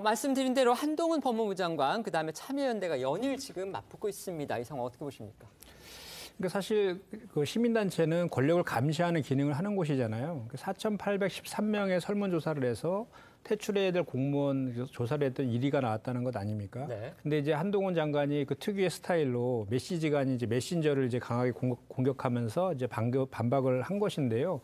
말씀드린 대로 한동훈 법무부 장관, 그다음에 참여연대가 연일 지금 맞붙고 있습니다. 이 상황 어떻게 보십니까? 그러니까 사실 그 시민단체는 권력을 감시하는 기능을 하는 곳이잖아요. 4,813명의 설문조사를 해서 퇴출해야 될 공무원 조사를 했던 1위가 나왔다는 것 아닙니까? 네. 근데 이제 한동훈 장관이 그 특유의 스타일로 메시지가 아닌 이제 메신저를 이제 강하게 공격하면서 이제 반박을 한 것인데요.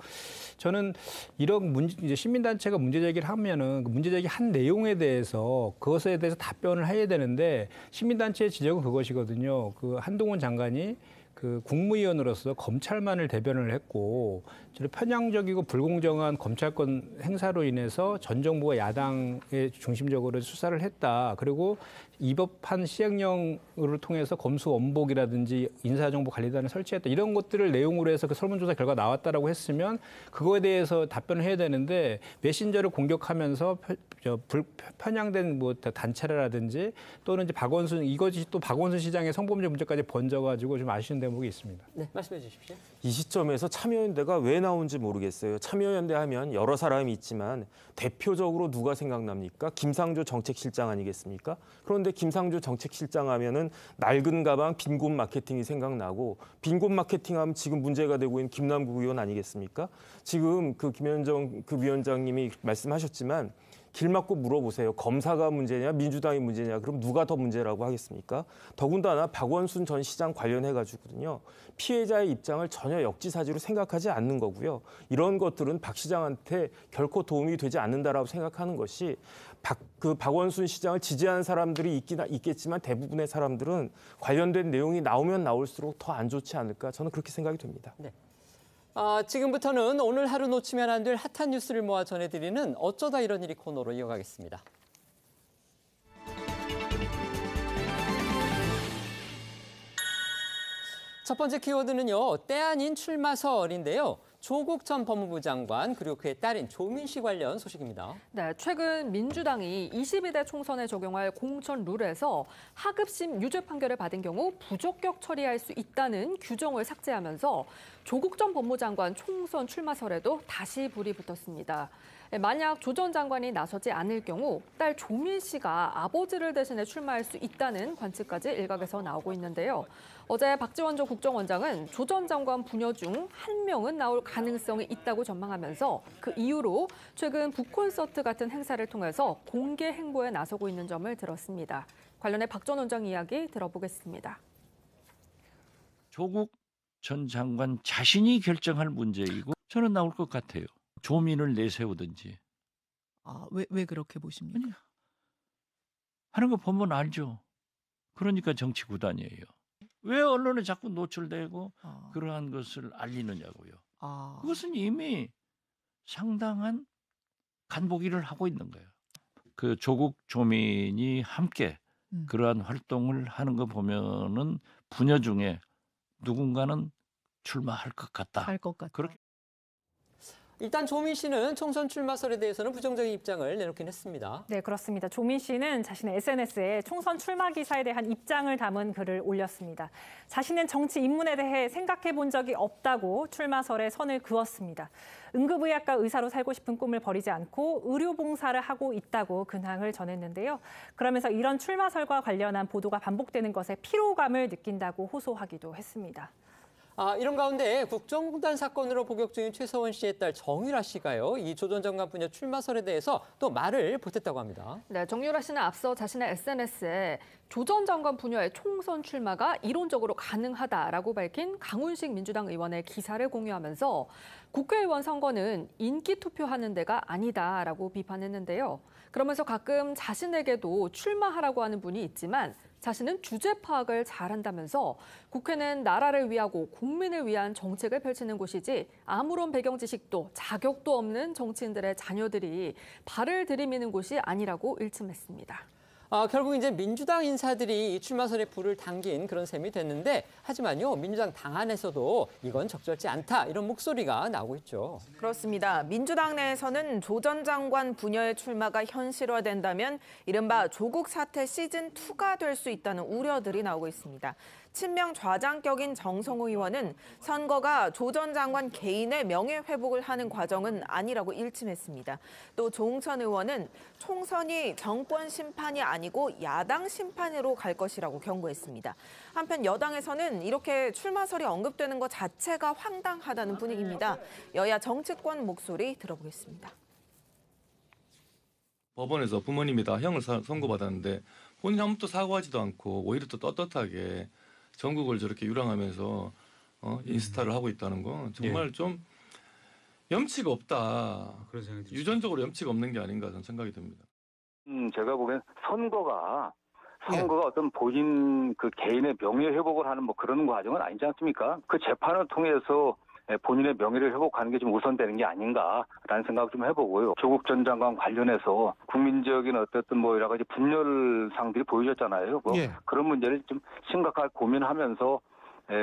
저는 이런 이제 시민단체가 문제 제기를 하면은 그 문제 제기한 내용에 대해서 그것에 대해서 답변을 해야 되는데 시민단체의 지적은 그것이거든요. 그 한동훈 장관이 그 국무위원으로서 검찰만을 대변을 했고 편향적이고 불공정한 검찰권 행사로 인해서 전 정부가 야당에 중심적으로 수사를 했다. 그리고 위법한 시행령을 통해서 검수 원복이라든지 인사정보관리단을 설치했다. 이런 것들을 내용으로 해서 그 설문조사 결과 나왔다라고 했으면 그거에 대해서 답변을 해야 되는데 메신저를 공격하면서 편향된 뭐 단체라든지 또는 이제 박원순 이것이 또 박원순 시장의 성범죄 문제까지 번져가지고 좀 아쉬운 대목이 있습니다. 네, 말씀해 주십시오. 이 시점에서 참여연대가 왜 나온지 모르겠어요. 참여연대 하면 여러 사람이 있지만 대표적으로 누가 생각납니까? 김상조 정책실장 아니겠습니까? 그런데 김상조 정책실장 하면은 낡은 가방 빈곤 마케팅이 생각나고 빈곤 마케팅하면 지금 문제가 되고 있는 김남국 의원 아니겠습니까? 지금 그 김현정 그 위원장님이 말씀하셨지만 길 막고 물어보세요. 검사가 문제냐 민주당이 문제냐 그럼 누가 더 문제라고 하겠습니까? 더군다나 박원순 전 시장 관련해가지고는요. 피해자의 입장을 전혀 역지사지로 생각하지 않는 거고요. 이런 것들은 박 시장한테 결코 도움이 되지 않는다라고 생각하는 것이 박원순 시장을 지지하는 사람들이 있겠지만 대부분의 사람들은 관련된 내용이 나오면 나올수록 더 안 좋지 않을까 저는 그렇게 생각이 됩니다. 네. 지금부터는 오늘 하루 놓치면 안 될 핫한 뉴스를 모아 전해드리는 어쩌다 이런 일이 코너로 이어가겠습니다. 첫 번째 키워드는요. 때 아닌 출마설인데요. 조국 전 법무부 장관 그리고 그의 딸인 조민 씨 관련 소식입니다. 네, 최근 민주당이 22대 총선에 적용할 공천 룰에서 하급심 유죄 판결을 받은 경우 부적격 처리할 수 있다는 규정을 삭제하면서 조국 전 법무장관 총선 출마설에도 다시 불이 붙었습니다. 만약 조 전 장관이 나서지 않을 경우 딸 조민 씨가 아버지를 대신해 출마할 수 있다는 관측까지 일각에서 나오고 있는데요. 어제 박지원 전 국정원장은 조 전 장관 부녀 중 한 명은 나올 가능성이 있다고 전망하면서 그 이후로 최근 북콘서트 같은 행사를 통해서 공개 행보에 나서고 있는 점을 들었습니다. 관련해 박 전 원장 이야기 들어보겠습니다. 조국 전 장관 자신이 결정할 문제이고 저는 나올 것 같아요. 조민을 내세우든지. 왜 그렇게 보십니까? 하는 거 보면 알죠. 그러니까 정치 구단이에요. 왜 언론에 자꾸 노출되고 그러한 것을 알리느냐고요. 그것은 이미 상당한 간보기를 하고 있는 거예요. 그 조국 조민이 함께 그러한 활동을 하는 거 보면은 부녀 중에 누군가는 출마할 것 같다. 할 것 같다. 그렇게. 일단 조민 씨는 총선 출마설에 대해서는 부정적인 입장을 내놓긴 했습니다. 네, 그렇습니다. 조민 씨는 자신의 SNS에 총선 출마 기사에 대한 입장을 담은 글을 올렸습니다. 자신은 정치 입문에 대해 생각해 본 적이 없다고 출마설에 선을 그었습니다. 응급의학과 의사로 살고 싶은 꿈을 버리지 않고 의료봉사를 하고 있다고 근황을 전했는데요. 그러면서 이런 출마설과 관련한 보도가 반복되는 것에 피로감을 느낀다고 호소하기도 했습니다. 이런 가운데 국정농단 사건으로 복역 중인 최서원 씨의 딸 정유라 씨가요. 이 조 전 장관 부녀 출마설에 대해서 또 말을 보탰다고 합니다. 네, 정유라 씨는 앞서 자신의 SNS에 조 전 장관 부녀의 총선 출마가 이론적으로 가능하다라고 밝힌 강훈식 민주당 의원의 기사를 공유하면서 국회의원 선거는 인기 투표하는 데가 아니다라고 비판했는데요. 그러면서 가끔 자신에게도 출마하라고 하는 분이 있지만 자신은 주제 파악을 잘한다면서 국회는 나라를 위하고 국민을 위한 정책을 펼치는 곳이지 아무런 배경 지식도 자격도 없는 정치인들의 자녀들이 발을 들이미는 곳이 아니라고 일침했습니다. 결국 이제 민주당 인사들이 이 출마설에 불을 당긴 그런 셈이 됐는데 하지만요. 민주당 당 안에서도 이건 적절치 않다 이런 목소리가 나오고 있죠. 그렇습니다. 민주당 내에서는 조 전 장관 부녀의 출마가 현실화된다면 이른바 조국 사태 시즌2가 될 수 있다는 우려들이 나오고 있습니다. 친명 좌장격인 정성호 의원은 선거가 조 전 장관 개인의 명예회복을 하는 과정은 아니라고 일침했습니다. 또 조응천 의원은 총선이 정권 심판이 아니고 야당 심판으로 갈 것이라고 경고했습니다. 한편 여당에서는 이렇게 출마설이 언급되는 것 자체가 황당하다는 분위기입니다. 여야 정치권 목소리 들어보겠습니다. 법원에서 부모님이 다 형을 선고받았는데 본인 아무것도 사과하지도 않고 오히려 또 떳떳하게 전국을 저렇게 유랑하면서 인스타를 하고 있다는 건 정말 좀 염치가 없다. 유전적으로 염치가 없는 게 아닌가 저는 생각이 듭니다. 제가 보기엔 선거가 어떤 본인 그 개인의 명예 회복을 하는 뭐 그런 과정은 아니지 않습니까? 그 재판을 통해서 본인의 명예를 회복하는 게 좀 우선되는 게 아닌가라는 생각 좀 해보고요. 조국 전 장관 관련해서 국민적인 어쨌든 뭐 여러 가지 분열상들이 보여졌잖아요. 그런 문제를 좀 심각하게 고민하면서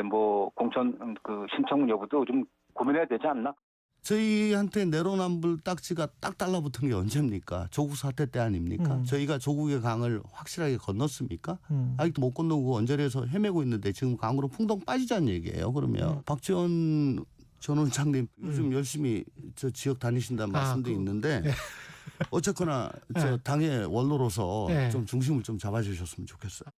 뭐 공천 그 신청 여부도 좀 고민해야 되지 않나? 저희한테 내로남불 딱지가 딱 달라붙은 게 언제입니까? 조국 사태 때 아닙니까? 저희가 조국의 강을 확실하게 건넜습니까? 아직도 못 건너고 언저리에서 헤매고 있는데 지금 강으로 풍덩 빠지자는 얘기예요. 그러면 박지원 전 원장님 요즘 열심히 저 지역 다니신다는 말씀도 있는데 어쨌거나 저 당의 원로로서 좀 중심을 좀 잡아주셨으면 좋겠어요.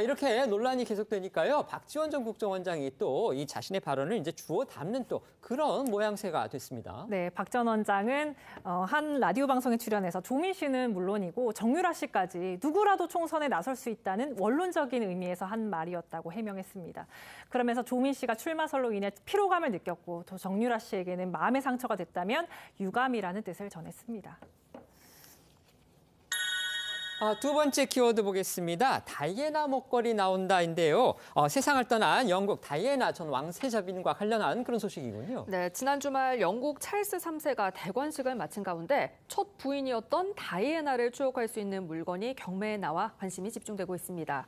이렇게 논란이 계속되니까요. 박지원 전 국정원장이 또 이 자신의 발언을 이제 주워 담는 또 그런 모양새가 됐습니다. 네, 박 전 원장은 한 라디오 방송에 출연해서 조민 씨는 물론이고 정유라 씨까지 누구라도 총선에 나설 수 있다는 원론적인 의미에서 한 말이었다고 해명했습니다. 그러면서 조민 씨가 출마설로 인해 피로감을 느꼈고 또 정유라 씨에게는 마음의 상처가 됐다면 유감이라는 뜻을 전했습니다. 두 번째 키워드 보겠습니다. 다이애나 목걸이 나온다인데요. 세상을 떠난 영국 다이애나 전 왕세자빈과 관련한 그런 소식이군요. 네, 지난 주말 영국 찰스 3세가 대관식을 마친 가운데 첫 부인이었던 다이애나를 추억할 수 있는 물건이 경매에 나와 관심이 집중되고 있습니다.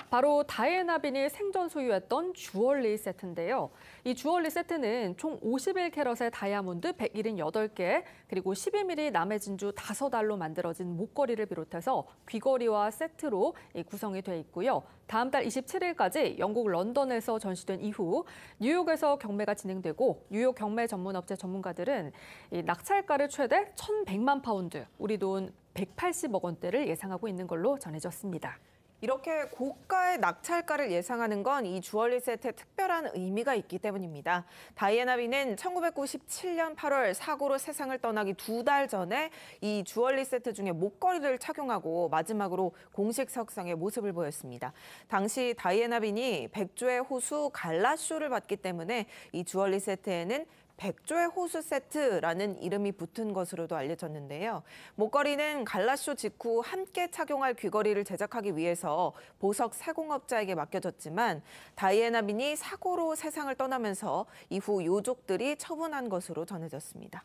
바로 다이애나 빈이 생전 소유했던 주얼리 세트인데요. 이 주얼리 세트는 총 51캐럿의 다이아몬드 178개, 그리고 12mm 남의 진주 5알로 만들어진 목걸이를 비롯해서 귀걸이와 세트로 구성이 돼 있고요. 다음 달 27일까지 영국 런던에서 전시된 이후 뉴욕에서 경매가 진행되고 뉴욕 경매 전문업체 전문가들은 이 낙찰가를 최대 1,100만 파운드, 우리 돈 180억 원대를 예상하고 있는 걸로 전해졌습니다. 이렇게 고가의 낙찰가를 예상하는 건 이 주얼리 세트에 특별한 의미가 있기 때문입니다. 다이애나 빈은 1997년 8월 사고로 세상을 떠나기 2달 전에 이 주얼리 세트 중에 목걸이를 착용하고 마지막으로 공식 석상의 모습을 보였습니다. 당시 다이애나 빈이 백조의 호수 갈라쇼를 봤기 때문에 이 주얼리 세트에는 백조의 호수 세트라는 이름이 붙은 것으로도 알려졌는데요. 목걸이는 갈라쇼 직후 함께 착용할 귀걸이를 제작하기 위해서 보석 세공업자에게 맡겨졌지만 다이애나 빈이 사고로 세상을 떠나면서 이후 유족들이 처분한 것으로 전해졌습니다.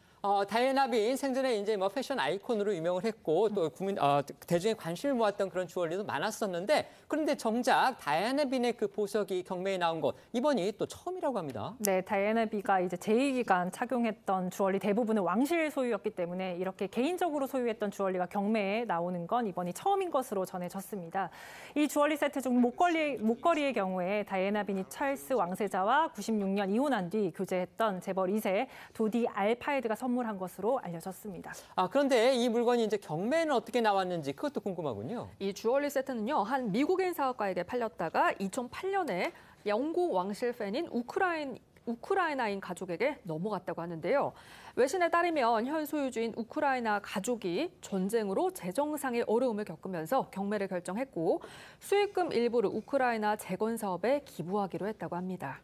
다이애나 빈 생전에 이제 뭐 패션 아이콘으로 유명을 했고 또 대중의 관심을 모았던 그런 주얼리도 많았었는데 그런데 정작 다이애나 빈의 그 보석이 경매에 나온 것 이번이 또 처음이라고 합니다. 네, 다이애나 빈가 이제 제2기간 착용했던 주얼리 대부분은 왕실 소유였기 때문에 이렇게 개인적으로 소유했던 주얼리가 경매에 나오는 건 이번이 처음인 것으로 전해졌습니다. 이 주얼리 세트 중 목걸이의 경우에 다이애나 빈이 찰스 왕세자와 96년 이혼한 뒤 교제했던 재벌 2세 도디 알파이드가 선물한 것으로 알려졌습니다. 그런데 이 물건이 이제 경매는 어떻게 나왔는지 그것도 궁금하군요. 이 주얼리 세트는요, 한 미국인 사업가에게 팔렸다가 2008년에 영국 왕실 팬인 우크라이나인 가족에게 넘어갔다고 하는데요. 외신에 따르면 현 소유주인 우크라이나 가족이 전쟁으로 재정상의 어려움을 겪으면서 경매를 결정했고 수익금 일부를 우크라이나 재건 사업에 기부하기로 했다고 합니다.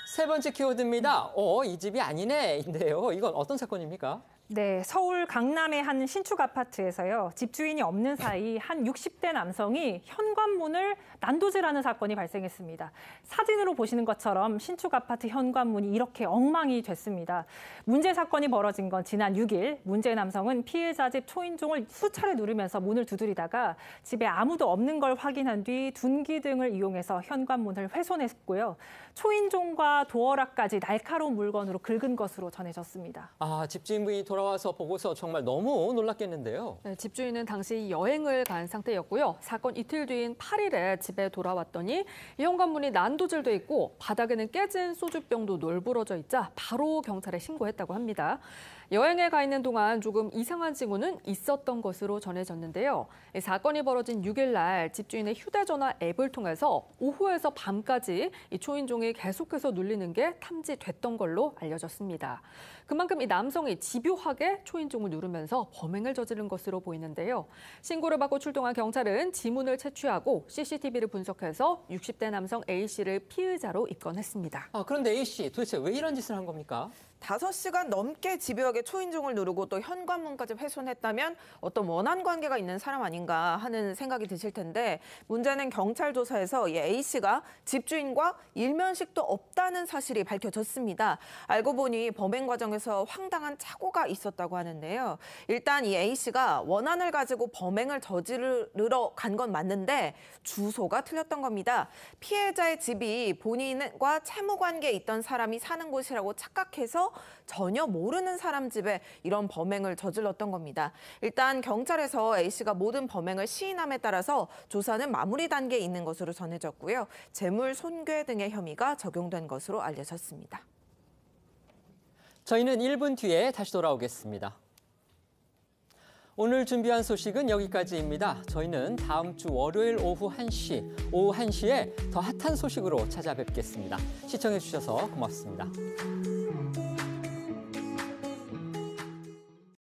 세 번째 키워드입니다. 이 집이 아니네인데요. 이건 어떤 사건입니까? 네, 서울 강남의 한 신축 아파트에서요. 집주인이 없는 사이 한 60대 남성이 현관문을 난도질하는 사건이 발생했습니다. 사진으로 보시는 것처럼 신축 아파트 현관문이 이렇게 엉망이 됐습니다. 문제 사건이 벌어진 건 지난 6일 문제 남성은 피해자 집 초인종을 수차례 누르면서 문을 두드리다가 집에 아무도 없는 걸 확인한 뒤 둔기 등을 이용해서 현관문을 훼손했고요. 초인종과 도어락까지 날카로운 물건으로 긁은 것으로 전해졌습니다. 집주인분이 돌아와서 보고서 정말 너무 놀랐겠는데요. 네, 집주인은 당시 여행을 간 상태였고요. 사건 이틀 뒤인 8일에 집에 돌아왔더니 현관문이 난도질돼 있고 바닥에는 깨진 소주병도 널브러져 있자 바로 경찰에 신고했다고 합니다. 여행에 가 있는 동안 조금 이상한 징후는 있었던 것으로 전해졌는데요. 사건이 벌어진 6일 날 집주인의 휴대전화 앱을 통해서 오후에서 밤까지 이 초인종이 계속해서 눌리는 게 탐지됐던 걸로 알려졌습니다. 그만큼 이 남성이 집요하게 초인종을 누르면서 범행을 저지른 것으로 보이는데요. 신고를 받고 출동한 경찰은 지문을 채취하고 CCTV를 분석해서 60대 남성 A씨를 피의자로 입건했습니다. 그런데 A씨, 도대체 왜 이런 짓을 한 겁니까? 5시간 넘게 집요하게 초인종을 누르고 또 현관문까지 훼손했다면 어떤 원한 관계가 있는 사람 아닌가 하는 생각이 드실 텐데 문제는 경찰 조사에서 이 A씨가 집주인과 일면식도 없다는 사실이 밝혀졌습니다. 알고 보니 범행 과정에서 황당한 착오가 있었다고 하는데요. 일단 이 A씨가 원한을 가지고 범행을 저지르러 간 건 맞는데 주소가 틀렸던 겁니다. 피해자의 집이 본인과 채무 관계에 있던 사람이 사는 곳이라고 착각해서 전혀 모르는 사람 집에 이런 범행을 저질렀던 겁니다. 일단 경찰에서 A씨가 모든 범행을 시인함에 따라서 조사는 마무리 단계에 있는 것으로 전해졌고요. 재물 손괴 등의 혐의가 적용된 것으로 알려졌습니다. 저희는 1분 뒤에 다시 돌아오겠습니다. 오늘 준비한 소식은 여기까지입니다. 저희는 다음 주 월요일 오후 1시에 더 핫한 소식으로 찾아뵙겠습니다. 시청해 주셔서 고맙습니다.